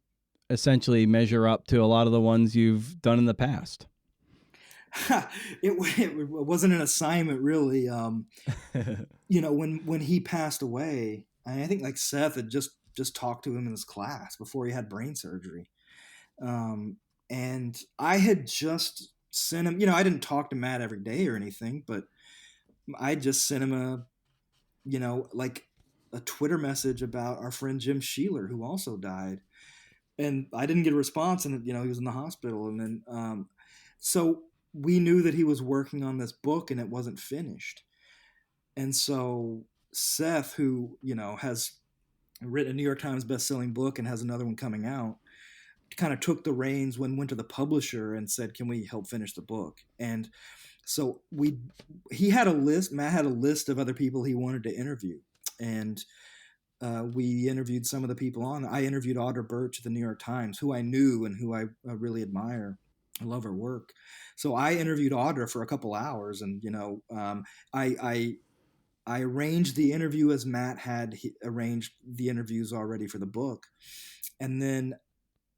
essentially measure up to a lot of the ones you've done in the past? It wasn't an assignment, really. When he passed away, I think like Seth had just talked to him in his class before he had brain surgery. And I had just sent him, I didn't talk to Matt every day or anything, but I just sent him like a Twitter message about our friend Jim Sheeler, who also died. And I didn't get a response, and he was in the hospital. And then so we knew that he was working on this book and it wasn't finished. And so Seth, who has written a New York Times best-selling book and has another one coming out, kind of took the reins, went to the publisher and said, can we help finish the book? And so he had a list, Matt had a list of other people he wanted to interview. And we interviewed some of the people on. I interviewed Audra Birch at the New York Times, who I knew and who I really admire. I love her work. So I interviewed Audra for a couple hours, and I arranged the interview as Matt had arranged the interviews already for the book. And then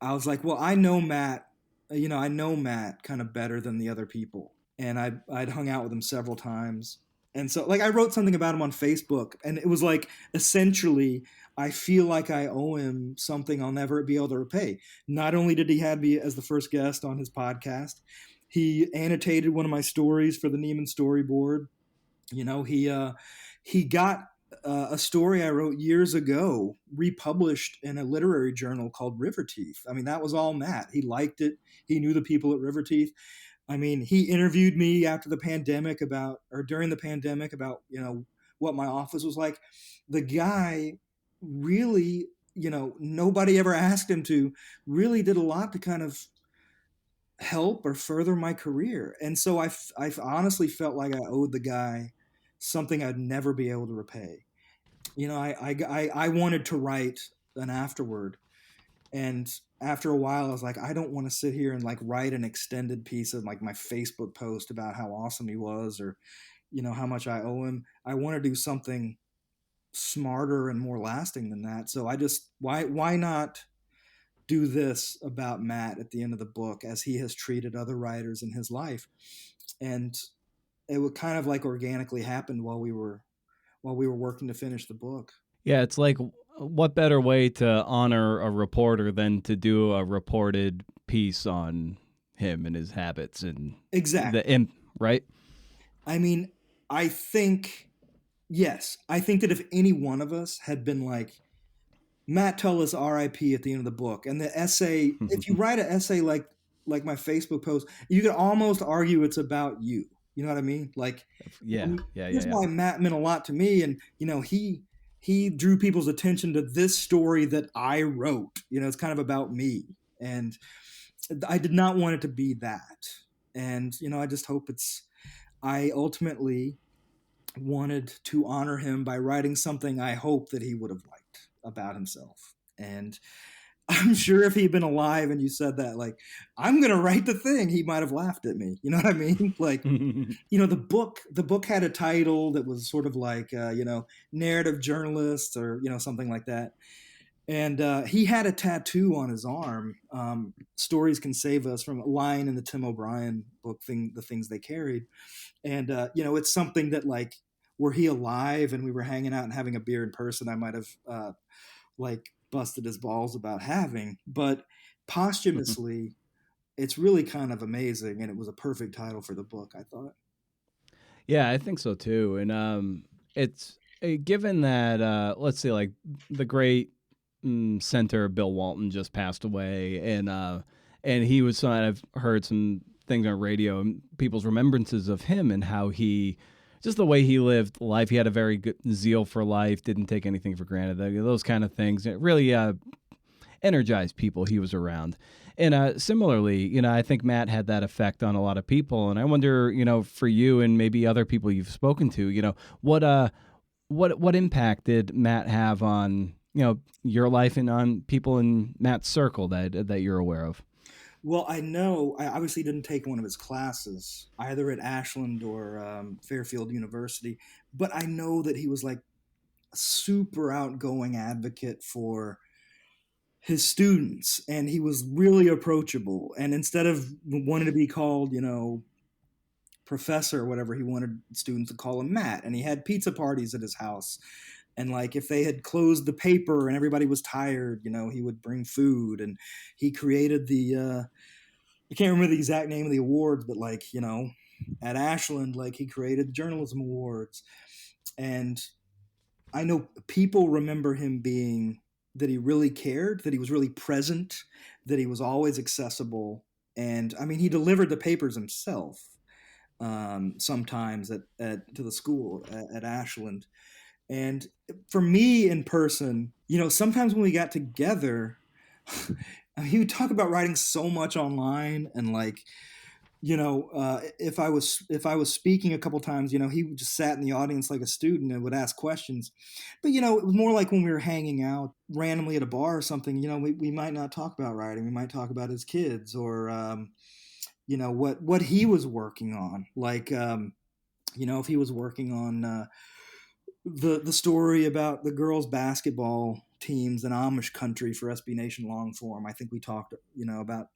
I was like, well, I know Matt kind of better than the other people. And I'd hung out with him several times. And so, like, I wrote something about him on Facebook, and it was like, essentially, I feel like I owe him something I'll never be able to repay. Not only did he have me as the first guest on his podcast, he annotated one of my stories for the Neiman storyboard. He got a story I wrote years ago republished in a literary journal called River Teeth. I mean, that was all Matt. He liked it. He knew the people at River Teeth. I mean, he interviewed me after the pandemic during the pandemic about, what my office was like. The guy really, nobody ever asked him to, really did a lot to kind of help or further my career. And so I honestly felt like I owed the guy something I'd never be able to repay. I wanted to write an afterward, and after a while I was like, I don't want to sit here and like write an extended piece of like my Facebook post about how awesome he was, or how much I owe him. I want to do something smarter and more lasting than that. So I just why not do this about Matt at the end of the book, as he has treated other writers in his life. And it would kind of like organically happen while we were working to finish the book. Yeah, it's like, what better way to honor a reporter than to do a reported piece on him and his habits and Exactly. the imp, right? I mean, I think yes, I think that if any one of us had been like Matt Tullis RIP at the end of the book, and the essay, if you write an essay like my Facebook post, you could almost argue it's about you. You know what I mean? Like, Yeah, yeah, yeah, here's yeah. why Matt meant a lot to me, and he drew people's attention to this story that I wrote. It's kind of about me, and I did not want it to be that. And I just hope it's. I ultimately wanted to honor him by writing something I hope that he would have liked about himself. And I'm sure if he'd been alive and you said that, like, I'm gonna write the thing, he might have laughed at me. You know what I mean? Like, the book had a title that was sort of like narrative journalist, or something like that. And he had a tattoo on his arm. Stories can save us, from a line in the Tim O'Brien book, the things they carried. And it's something that, like, were he alive and we were hanging out and having a beer in person, I might have like busted his balls about having. But posthumously, it's really kind of amazing, and it was a perfect title for the book, I thought. Yeah, I think so too. And it's given that, let's say, like, the great center Bill Walton just passed away, and he was I've heard some things on radio and people's remembrances of him and how he, just the way he lived life. He had a very good zeal for life, didn't take anything for granted. Those kind of things. It really energized people he was around. And similarly, I think Matt had that effect on a lot of people. And I wonder, for you and maybe other people you've spoken to, what impact did Matt have on your life and on people in Matt's circle that you're aware of? Well, I know I obviously didn't take one of his classes, either at Ashland or Fairfield University, but I know that he was like a super outgoing advocate for his students, and he was really approachable. And instead of wanting to be called, professor or whatever, he wanted students to call him Matt. And he had pizza parties at his house. And like, if they had closed the paper and everybody was tired, he would bring food. And he created I can't remember the exact name of the awards, but like, at Ashland, like, he created the journalism awards. And I know people remember him being, that he really cared, that he was really present, that he was always accessible. And I mean, he delivered the papers himself, sometimes to the school at Ashland. And for me in person, sometimes when we got together, he would talk about writing so much online, and like, if I was speaking a couple times, he just sat in the audience like a student and would ask questions. But it was more like when we were hanging out randomly at a bar or something. We might not talk about writing. We might talk about his kids, or what he was working on. Like, if he was working on the story about the girls basketball teams in Amish country for SB Nation long form. I think we talked, about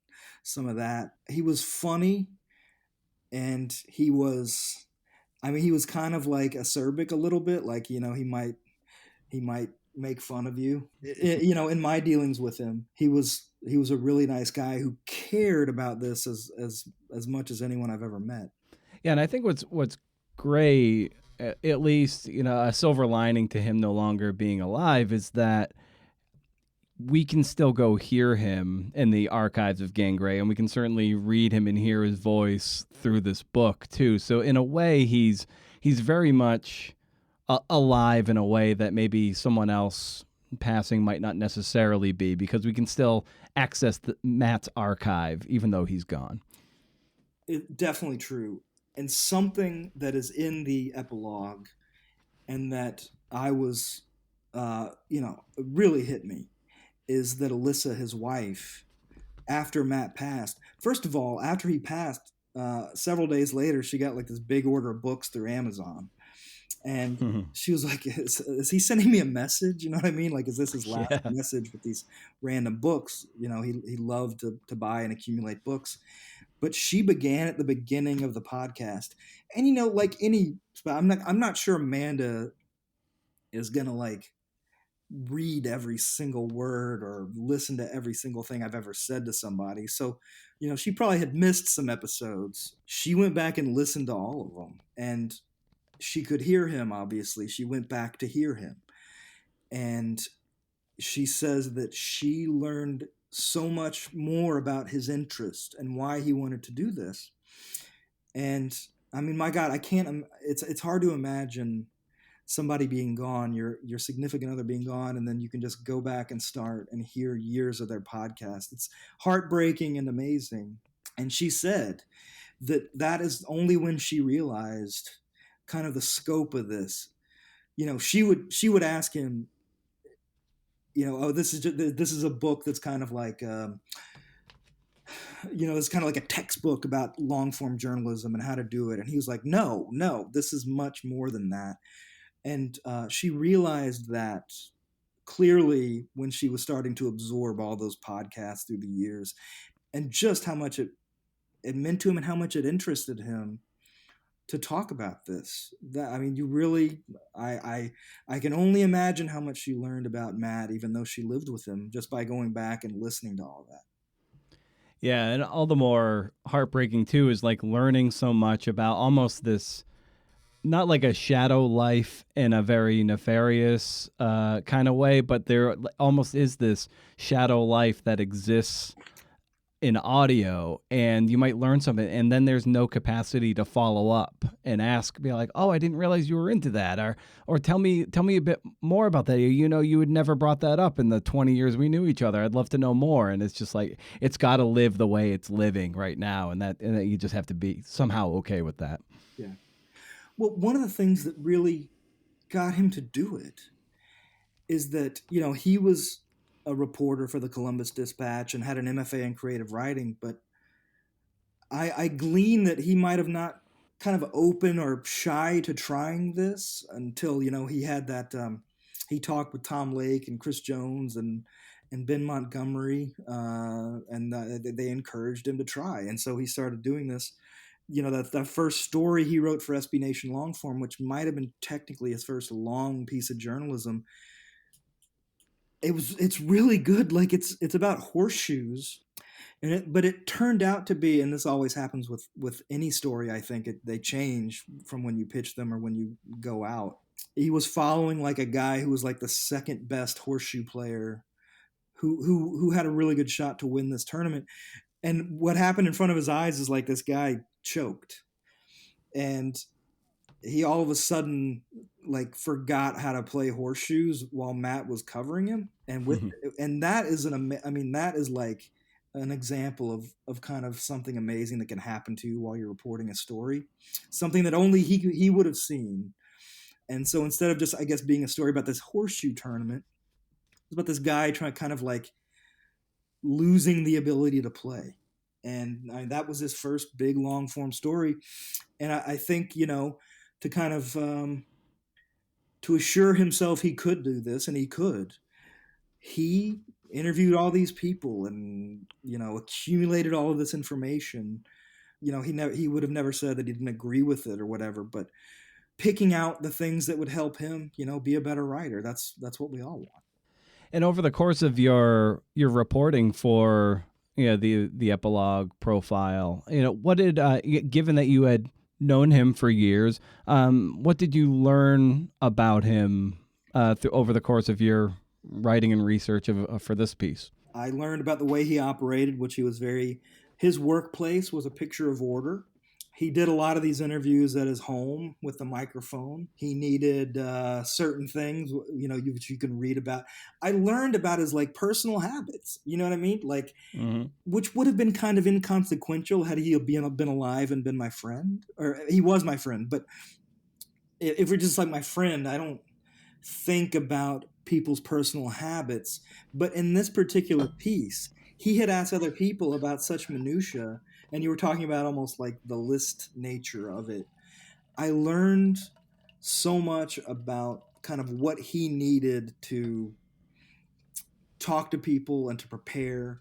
some of that. He was funny, and he was kind of like acerbic a little bit. Like, he might make fun of you. In my dealings with him, he was a really nice guy who cared about this as much as anyone I've ever met. Yeah, and I think what's great, at least a silver lining to him no longer being alive, is that we can still go hear him in the archives of Gangrey, and we can certainly read him and hear his voice through this book too. So in a way, he's very much alive in a way that maybe someone else passing might not necessarily be, because we can still access Matt's archive even though he's gone. Definitely true. And something that is in the epilogue, and that I was really hit me is that Alyssa, his wife, after Matt passed, first of all, after he passed, several days later, she got like this big order of books through Amazon. And she was like, is he sending me a message? You know what I mean? Like, is this his last Yeah. message with these random books? He loved to buy and accumulate books. But she began at the beginning of the podcast. And, like I'm not sure Amanda is going to like read every single word or listen to every single thing I've ever said to somebody. So, she probably had missed some episodes. She went back and listened to all of them. And she could hear him, obviously. She went back to hear him. And she says that she learned so much more about his interest and why he wanted to do this. And I mean, my God, I can't. It's hard to imagine somebody being gone, your significant other being gone, and then you can just go back and start and hear years of their podcast. It's heartbreaking and amazing. And she said that is only when she realized kind of the scope of this. She would ask him, oh, this is a book that's kind of like it's kind of like a textbook about long form journalism and how to do it. And he was like, no, this is much more than that. And she realized that clearly when she was starting to absorb all those podcasts through the years, and just how much it meant to him and how much it interested him to talk about this. That, I mean, you really, I can only imagine how much she learned about Matt, even though she lived with him, just by going back and listening to all that. Yeah, and all the more heartbreaking too is like learning so much about almost this, not like a shadow life in a very nefarious kind of way, but there almost is this shadow life that exists in audio, and you might learn something, and then there's no capacity to follow up and ask, be like, oh, I didn't realize you were into that, or tell me a bit more about that. You had never brought that up in the 20 years we knew each other. I'd love to know more. And it's just like, it's got to live the way it's living right now, and that you just have to be somehow okay with that. Yeah. Well, one of the things that really got him to do it is that, he was a reporter for the Columbus Dispatch and had an MFA in creative writing, but I glean that he might have not kind of open or shy to trying this until, he had that, he talked with Tom Lake and Chris Jones and Ben Montgomery, and they encouraged him to try. And so he started doing this. That first story he wrote for SB Nation Longform, which might have been technically his first long piece of journalism, it's really good. Like it's about horseshoes, but it turned out to be, and this always happens with any story. I think they change from when you pitch them or when you go out. He was following like a guy who was like the second best horseshoe player, who had a really good shot to win this tournament. And what happened in front of his eyes is like this guy choked, and he all of a sudden like forgot how to play horseshoes while Matt was covering him. And that is that is like an example of kind of something amazing that can happen to you while you're reporting a story, something that only he would have seen. And so instead of just, I guess, being a story about this horseshoe tournament, it's about this guy trying kind of like losing the ability to play. And that was his first big long form story. And I think, to kind of to assure himself he could do this, and he interviewed all these people and, accumulated all of this information. He would have never said that he didn't agree with it or whatever, but picking out the things that would help him, be a better writer. That's what we all want. And over the course of your reporting for the epilogue profile, what did given that you had known him for years, what did you learn about him over the course of your writing and research for this piece? I learned about the way he operated, which his workplace was a picture of order. He did a lot of these interviews at his home with the microphone. He needed certain things, which you can read about. I learned about his like personal habits. You know what I mean? Like, which would have been kind of inconsequential had he been alive and been my friend, or he was my friend. But if you're just like my friend, I don't think about people's personal habits. But in this particular piece, he had asked other people about such minutia, and you were talking about almost like the list nature of it. I learned so much about kind of what he needed to talk to people and to prepare,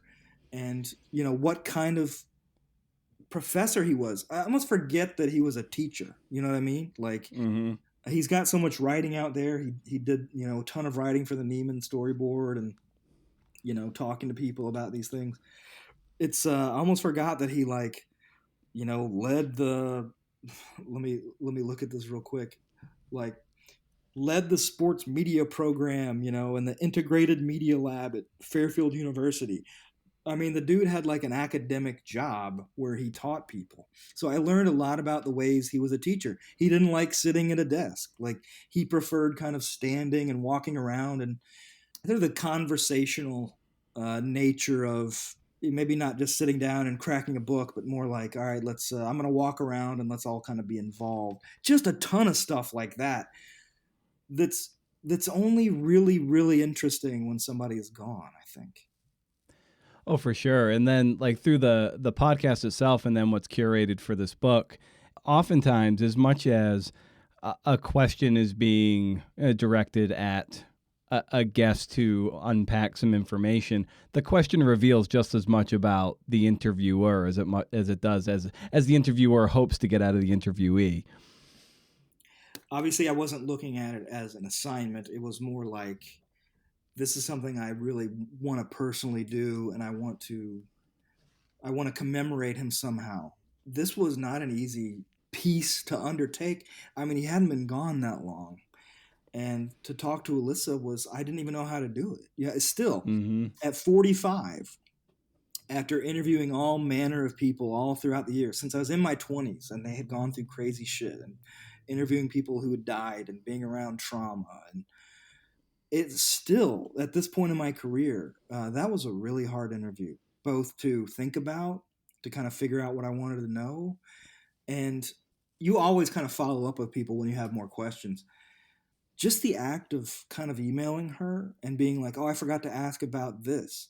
and what kind of professor he was. I almost forget that he was a teacher. You know what I mean? Like, Mm-hmm. he's got so much writing out there. He did a ton of writing for the Neiman storyboard, and talking to people about these things. It's I almost forgot that he, like, led the let me look at this real quick. Like, led the sports media program, in the integrated media lab at Fairfield University. I mean, the dude had like an academic job where he taught people. So I learned a lot about the ways he was a teacher. He didn't like sitting at a desk. Like, he preferred kind of standing and walking around, and the conversational nature of maybe not just sitting down and cracking a book, but more like, all right, let's I'm going to walk around and let's all kind of be involved. Just a ton of stuff like that. That's only really, really interesting when somebody is gone, I think. Oh, for sure. And then like through the podcast itself, and then what's curated for this book, oftentimes, as much as a question is being directed at a guest to unpack some information, the question reveals just as much about the interviewer as it does as the interviewer hopes to get out of the interviewee. Obviously, I wasn't looking at it as an assignment. It was more like, this is something I really want to personally do, and I want to commemorate him somehow. This was not an easy piece to undertake. I mean, he hadn't been gone that long, and to talk to Alyssa was, I didn't even know how to do it. Yeah, still Mm-hmm. at 45, after interviewing all manner of people all throughout the year, since I was in my 20s and they had gone through crazy shit, and interviewing people who had died and being around trauma, and it's still at this point in my career, that was a really hard interview, both to think about, to kind of figure out what I wanted to know, and you always kind of follow up with people when you have more questions. Just the act of kind of emailing her and being like, oh, I forgot to ask about this.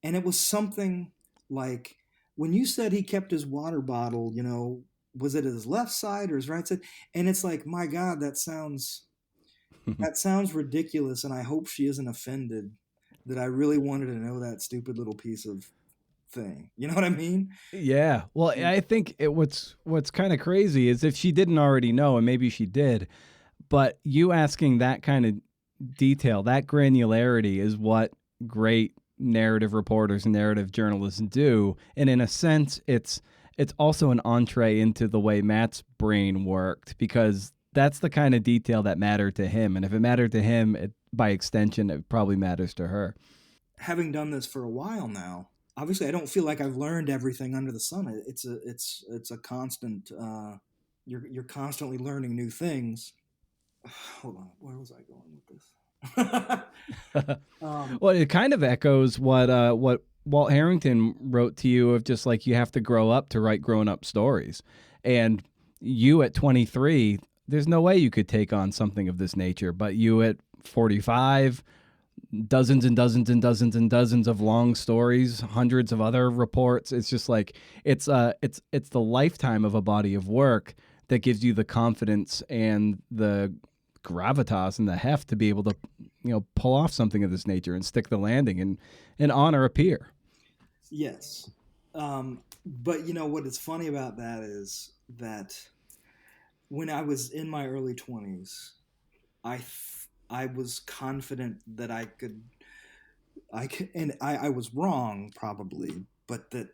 And it was something like, when you said he kept his water bottle, was it his left side or his right side? And it's like, my God, that sounds ridiculous, and I hope she isn't offended that I really wanted to know that stupid little piece of thing. You know what I mean? Yeah. Well, I think what's kind of crazy is if she didn't already know, and maybe she did, but you asking that kind of detail, that granularity is what great narrative reporters and narrative journalists do. And in a sense, it's also an entree into the way Matt's brain worked, because that's the kind of detail that mattered to him. And if it mattered to him, by extension, it probably matters to her. Having done this for a while now, obviously I don't feel like I've learned everything under the sun. It's a constant. You're constantly learning new things. Hold on, where was I going with this? Well, it kind of echoes what Walt Harrington wrote to you, of just like, you have to grow up to write grown up stories. And you at 23, there's no way you could take on something of this nature. But you at 45, dozens and dozens and dozens and dozens of long stories, hundreds of other reports. It's just like, it's the lifetime of a body of work that gives you the confidence and the gravitas and the heft to be able to, pull off something of this nature and stick the landing and honor a peer. Yes. But what is funny about that is that when I was in my early 20s, I was confident that and I was wrong probably, but that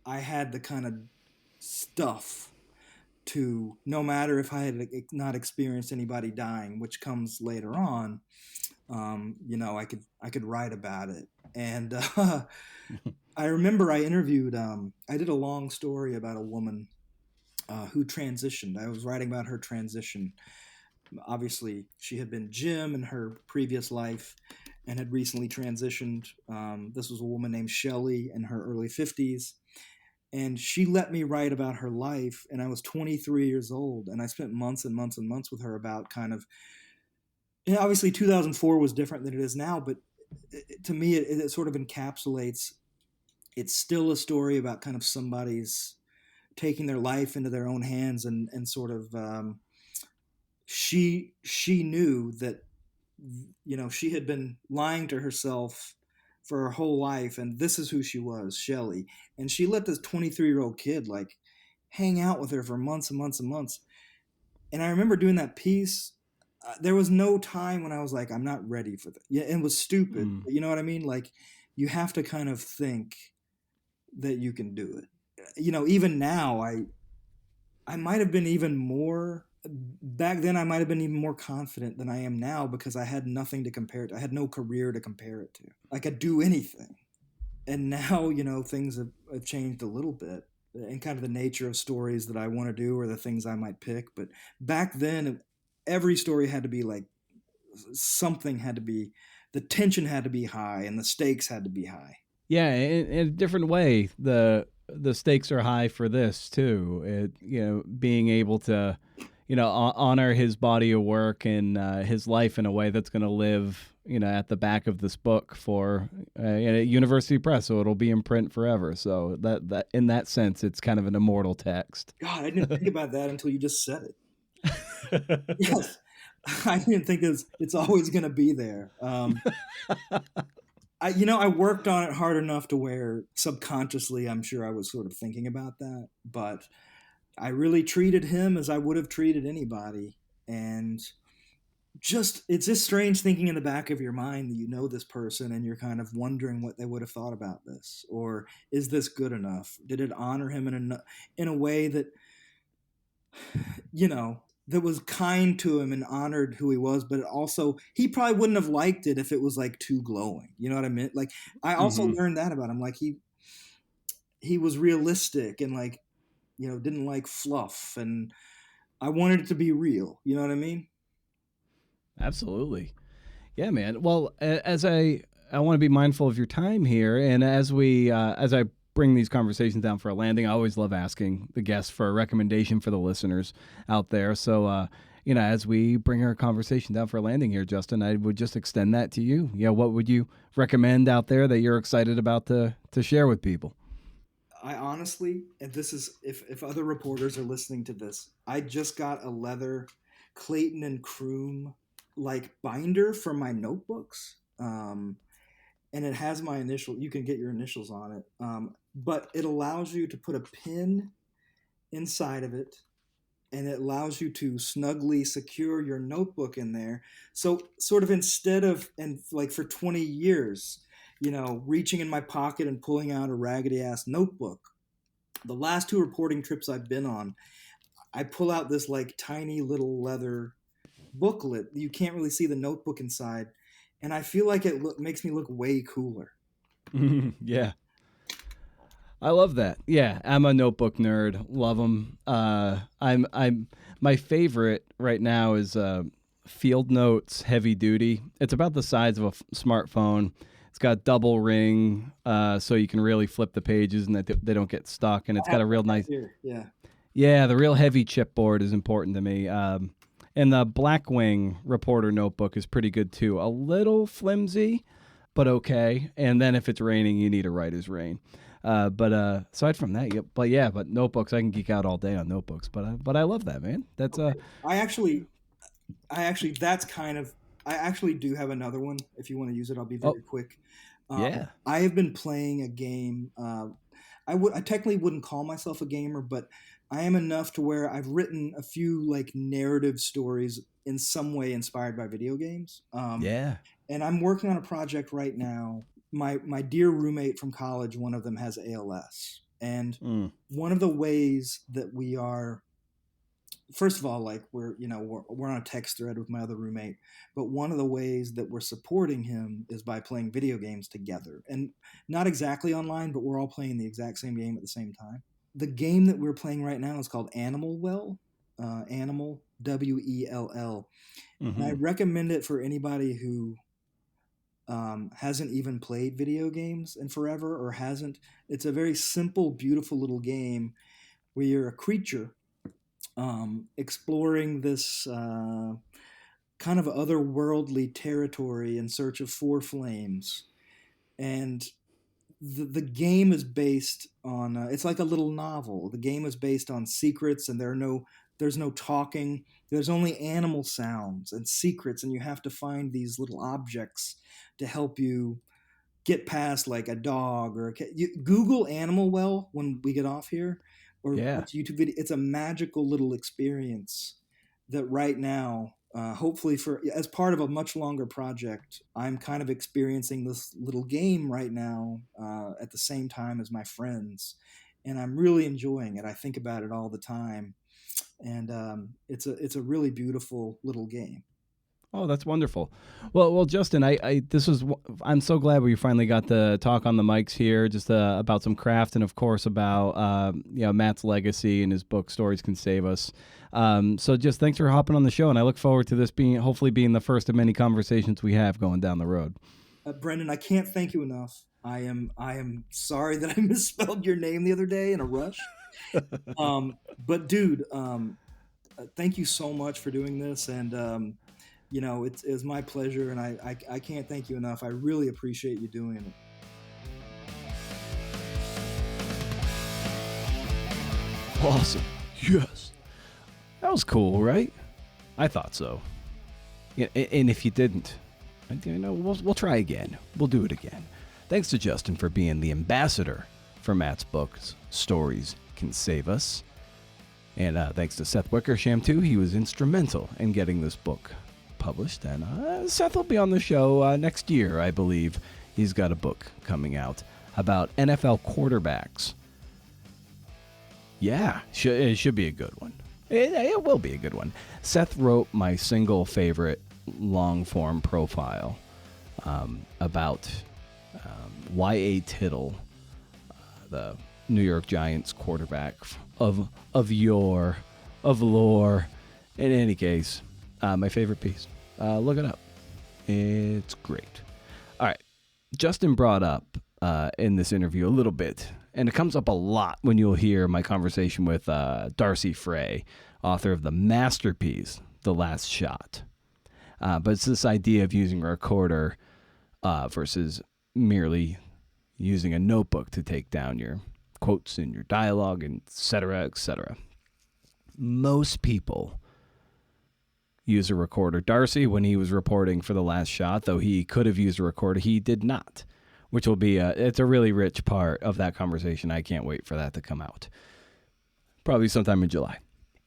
I had the kind of stuff to, no matter if I had not experienced anybody dying, which comes later on, I could write about it. And I remember I interviewed, I did a long story about a woman who transitioned. I was writing about her transition. Obviously, she had been Jim in her previous life and had recently transitioned. This was a woman named Shelley in her early 50s. And she let me write about her life. And I was 23 years old. And I spent months and months and months with her about kind of And obviously 2004 was different than it is now, but to me, it sort of encapsulates. It's still a story about kind of somebody's taking their life into their own hands, and sort of she knew that, she had been lying to herself for her whole life, and this is who she was, Shelley. And she let this 23-year-old kid like hang out with her for months and months and months. And I remember doing that piece. There was no time when I was like, I'm not ready for that. Yeah, it was stupid. Mm. But you know what I mean? Like, you have to kind of think that you can do it. Even now, I might have been even more back then. I might have been even more confident than I am now because I had nothing to compare it to. I had no career to compare it to. I could do anything. And now, things have changed a little bit, and kind of the nature of stories that I want to do or the things I might pick. But back then, every story had to be like, something had to be, the tension had to be high and the stakes had to be high. Yeah, in a different way, the stakes are high for this too. Being able to, honor his body of work and his life in a way that's going to live, at the back of this book for University Press, so it'll be in print forever. So that in that sense, it's kind of an immortal text. God, I didn't think about that until you just said it. Yes, I didn't think it's always going to be there. I worked on it hard enough to where subconsciously I'm sure I was sort of thinking about that, but I really treated him as I would have treated anybody. And it's just strange thinking in the back of your mind that this person and you're kind of wondering what they would have thought about this, or is this good enough? Did it honor him in a way that you know that was kind to him and honored who he was, but also he probably wouldn't have liked it if it was like too glowing. You know what I mean? Like, I also learned that about him. Like, he was realistic and like, didn't like fluff, and I wanted it to be real. You know what I mean? Absolutely. Yeah, man. Well, as I want to be mindful of your time here, and as I bring these conversations down for a landing, I always love asking the guests for a recommendation for the listeners out there. So, as we bring our conversation down for a landing here, Justin, I would just extend that to you. Yeah, what would you recommend out there that you're excited about to share with people? I honestly, and this is, if other reporters are listening to this, I just got a leather Clayton and Kroom like binder for my notebooks. And it has my initial. You can get your initials on it, but it allows you to put a pin inside of it, and it allows you to snugly secure your notebook in there. So, sort of, instead of, and like for 20 years, reaching in my pocket and pulling out a raggedy ass notebook. The last two reporting trips I've been on, I pull out this like tiny little leather booklet. You can't really see the notebook inside, and I feel like it makes me look way cooler. Yeah. I love that. Yeah, I'm a notebook nerd. Love them. I'm my favorite right now is Field Notes Heavy Duty. It's about the size of a smartphone. It's got double ring, so you can really flip the pages and that they don't get stuck. And it's got a real nice. Here, yeah. Yeah, the real heavy chipboard is important to me. And the Blackwing Reporter notebook is pretty good too. A little flimsy, but okay. And then if it's raining, you need a writer's rain. But aside from that, but notebooks, I can geek out all day on notebooks. But I love that, man. That's I actually, that's kind of. I actually do have another one. If you want to use it, I'll be very quick. Yeah. I have been playing a game. I technically wouldn't call myself a gamer, but I am enough to where I've written a few like narrative stories in some way inspired by video games. Yeah. And I'm working on a project right now. My dear roommate from college, one of them has ALS, and one of the ways that we are, first of all, like we're on a text thread with my other roommate, but one of the ways that we're supporting him is by playing video games together, and not exactly online, but we're all playing the exact same game at the same time. The game that we're playing right now is called Animal Well, Animal WELL, and I recommend it for anybody who hasn't even played video games in forever or hasn't. It's a very simple, beautiful little game where you're a creature exploring this kind of otherworldly territory in search of four flames. And the game is based on it's like a little novel. The game is based on secrets, and there's no talking. There's only animal sounds and secrets, and you have to find these little objects to help you get past, like a dog or a cat. Google animal well when we get off here, or Yeah. watch YouTube video. It's a magical little experience that right now, hopefully for as part of a much longer project, I'm kind of experiencing this little game right now at the same time as my friends, and I'm really enjoying it. I think about it all the time, and it's a really beautiful little game. Oh, that's wonderful. Well, Justin, I'm so glad we finally got to talk on the mics here, just about some craft and, of course, about Matt's legacy and his book "Stories Can Save Us." So, just thanks for hopping on the show, and I look forward to this hopefully being the first of many conversations we have going down the road. Brendan, I can't thank you enough. I am sorry that I misspelled your name the other day in a rush. But dude, thank you so much for doing this, and it's my pleasure, and I can't thank you enough. I really appreciate you doing it. Awesome. Yes. That was cool, right? I thought so. Yeah, and if you didn't, we'll try again. We'll do it again. Thanks to Justin for being the ambassador for Matt's books, Stories Can Save Us. And thanks to Seth Wickersham, too. He was instrumental in getting this book published. And Seth will be on the show next year, I believe. He's got a book coming out about NFL quarterbacks. Yeah, it should be a good one. It will be a good one. Seth wrote my single favorite long-form profile about Y.A. Tittle, the New York Giants quarterback of lore. In any case, my favorite piece. Look it up. It's great. All right. Justin brought up in this interview a little bit, and it comes up a lot when you'll hear my conversation with Darcy Frey, author of the masterpiece, The Last Shot. But it's this idea of using a recorder versus merely using a notebook to take down your quotes and your dialogue, and et cetera, et cetera. Most people use a recorder. Darcy, when he was reporting for The Last Shot, though he could have used a recorder, he did not, which will be it's a really rich part of that conversation. I can't wait for that to come out. Probably sometime in July.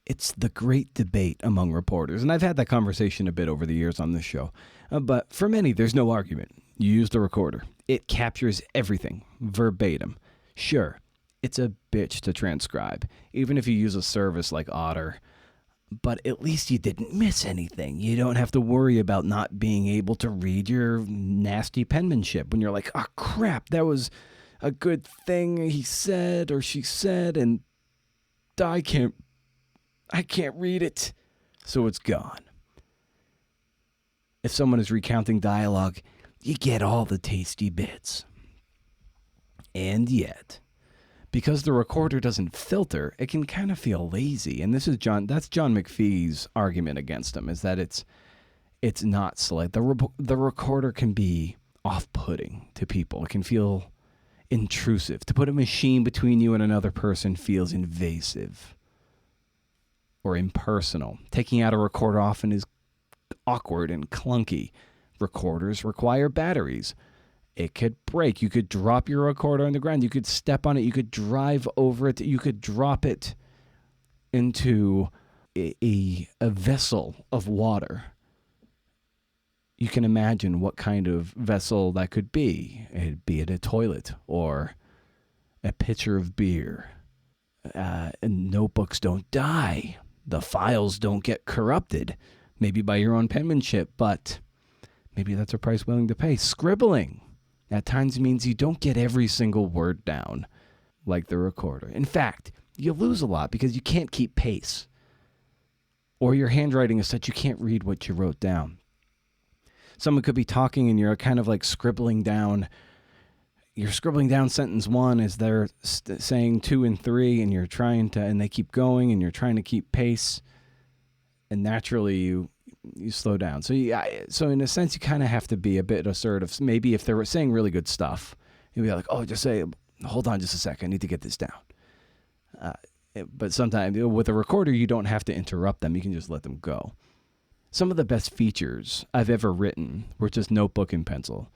It's the great debate among reporters, and I've had that conversation a bit over the years on this show. But for many, there's no argument. You use the recorder. It captures everything, verbatim. Sure, it's a bitch to transcribe, even if you use a service like Otter. But at least you didn't miss anything. You don't have to worry about not being able to read your nasty penmanship when you're like, oh, crap, that was a good thing he said or she said, and I can't read it, so it's gone. If someone is recounting dialogue, you get all the tasty bits. And yet, because the recorder doesn't filter, it can kind of feel lazy. And that's John McPhee's argument against him, is that it's not select. The recorder can be off-putting to people. It can feel intrusive. To put a machine between you and another person feels invasive or impersonal. Taking out a recorder often is awkward and clunky. Recorders require batteries. It could break. You could drop your recorder on the ground. You could step on it. You could drive over it. You could drop it into a vessel of water. You can imagine what kind of vessel that could be. Be it a toilet or a pitcher of beer. And notebooks don't die. The files don't get corrupted. Maybe by your own penmanship, but maybe that's a price willing to pay. Scribbling at times means you don't get every single word down like the recorder. In fact, you lose a lot because you can't keep pace. Or your handwriting is such you can't read what you wrote down. Someone could be talking and you're kind of like scribbling down. You're scribbling down sentence 1 as they're saying 2 and 3, and you're trying to, and they keep going, and you're trying to keep pace. And naturally, you slow down. So so in a sense, you kind of have to be a bit assertive. Maybe if they're saying really good stuff, you'll be like, oh, just say, hold on just a second, I need to get this down. But sometimes with a recorder, you don't have to interrupt them. You can just let them go. Some of the best features I've ever written were just notebook and pencil.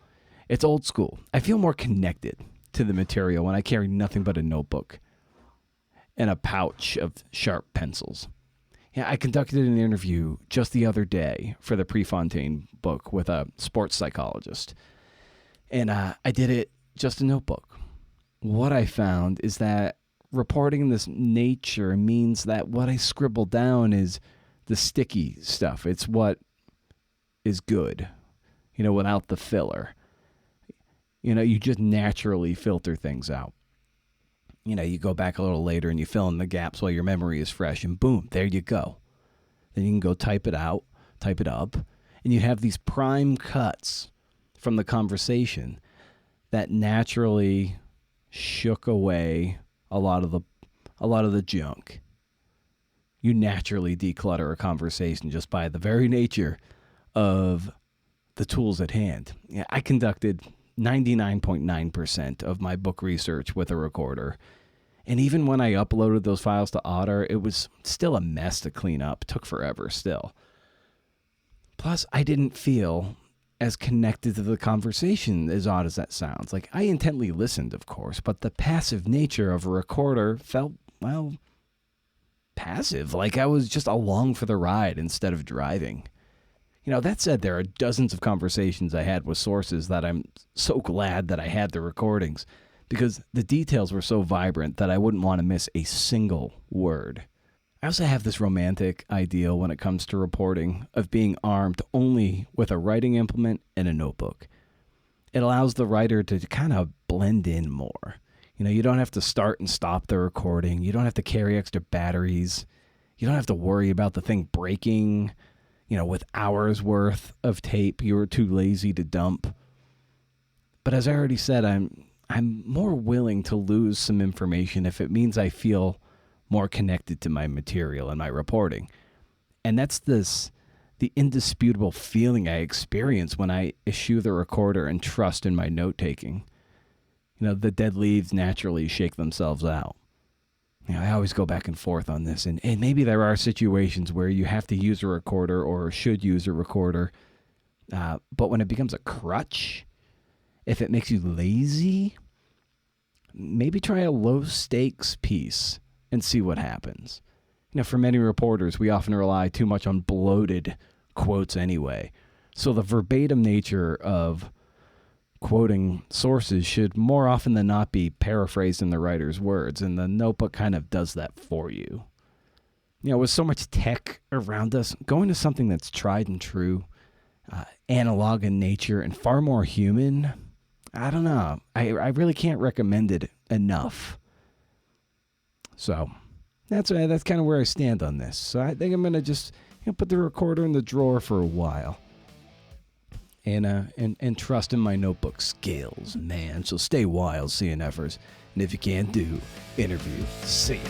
It's old school. I feel more connected to the material when I carry nothing but a notebook and a pouch of sharp pencils. Yeah, I conducted an interview just the other day for the Prefontaine book with a sports psychologist. And I did it just a notebook. What I found is that reporting this nature means that what I scribble down is the sticky stuff. It's what is good, without the filler. You just naturally filter things out. You go back a little later and you fill in the gaps while your memory is fresh, and boom, there you go. Then you can go type it out, type it up, and you have these prime cuts from the conversation that naturally shook away a lot of the junk. You naturally declutter a conversation just by the very nature of the tools at hand. Yeah, I conducted 99.9% of my book research with a recorder. And even when I uploaded those files to Otter, it was still a mess to clean up. It took forever still. Plus, I didn't feel as connected to the conversation, as odd as that sounds. Like, I intently listened, of course, but the passive nature of a recorder felt, passive. Like I was just along for the ride instead of driving. That said, there are dozens of conversations I had with sources that I'm so glad that I had the recordings, because the details were so vibrant that I wouldn't want to miss a single word. I also have this romantic ideal when it comes to reporting of being armed only with a writing implement and a notebook. It allows the writer to kind of blend in more. You don't have to start and stop the recording. You don't have to carry extra batteries. You don't have to worry about the thing breaking, with hours worth of tape you were too lazy to dump. But as I already said, I'm more willing to lose some information if it means I feel more connected to my material and my reporting. And that's the indisputable feeling I experience when I eschew the recorder and trust in my note-taking. The dead leaves naturally shake themselves out. I always go back and forth on this, and maybe there are situations where you have to use a recorder or should use a recorder, but when it becomes a crutch, if it makes you lazy, maybe try a low-stakes piece and see what happens. For many reporters, we often rely too much on bloated quotes anyway, so the verbatim nature of quoting sources should more often than not be paraphrased in the writer's words, and the notebook kind of does that for you. With so much tech around us, going to something that's tried and true, analog in nature, and far more human, I don't know. I really can't recommend it enough. So that's kind of where I stand on this. So I think I'm going to just put the recorder in the drawer for a while. And trust in my notebook skills, man. So stay wild, CNFers. And if you can't do, interview. See ya.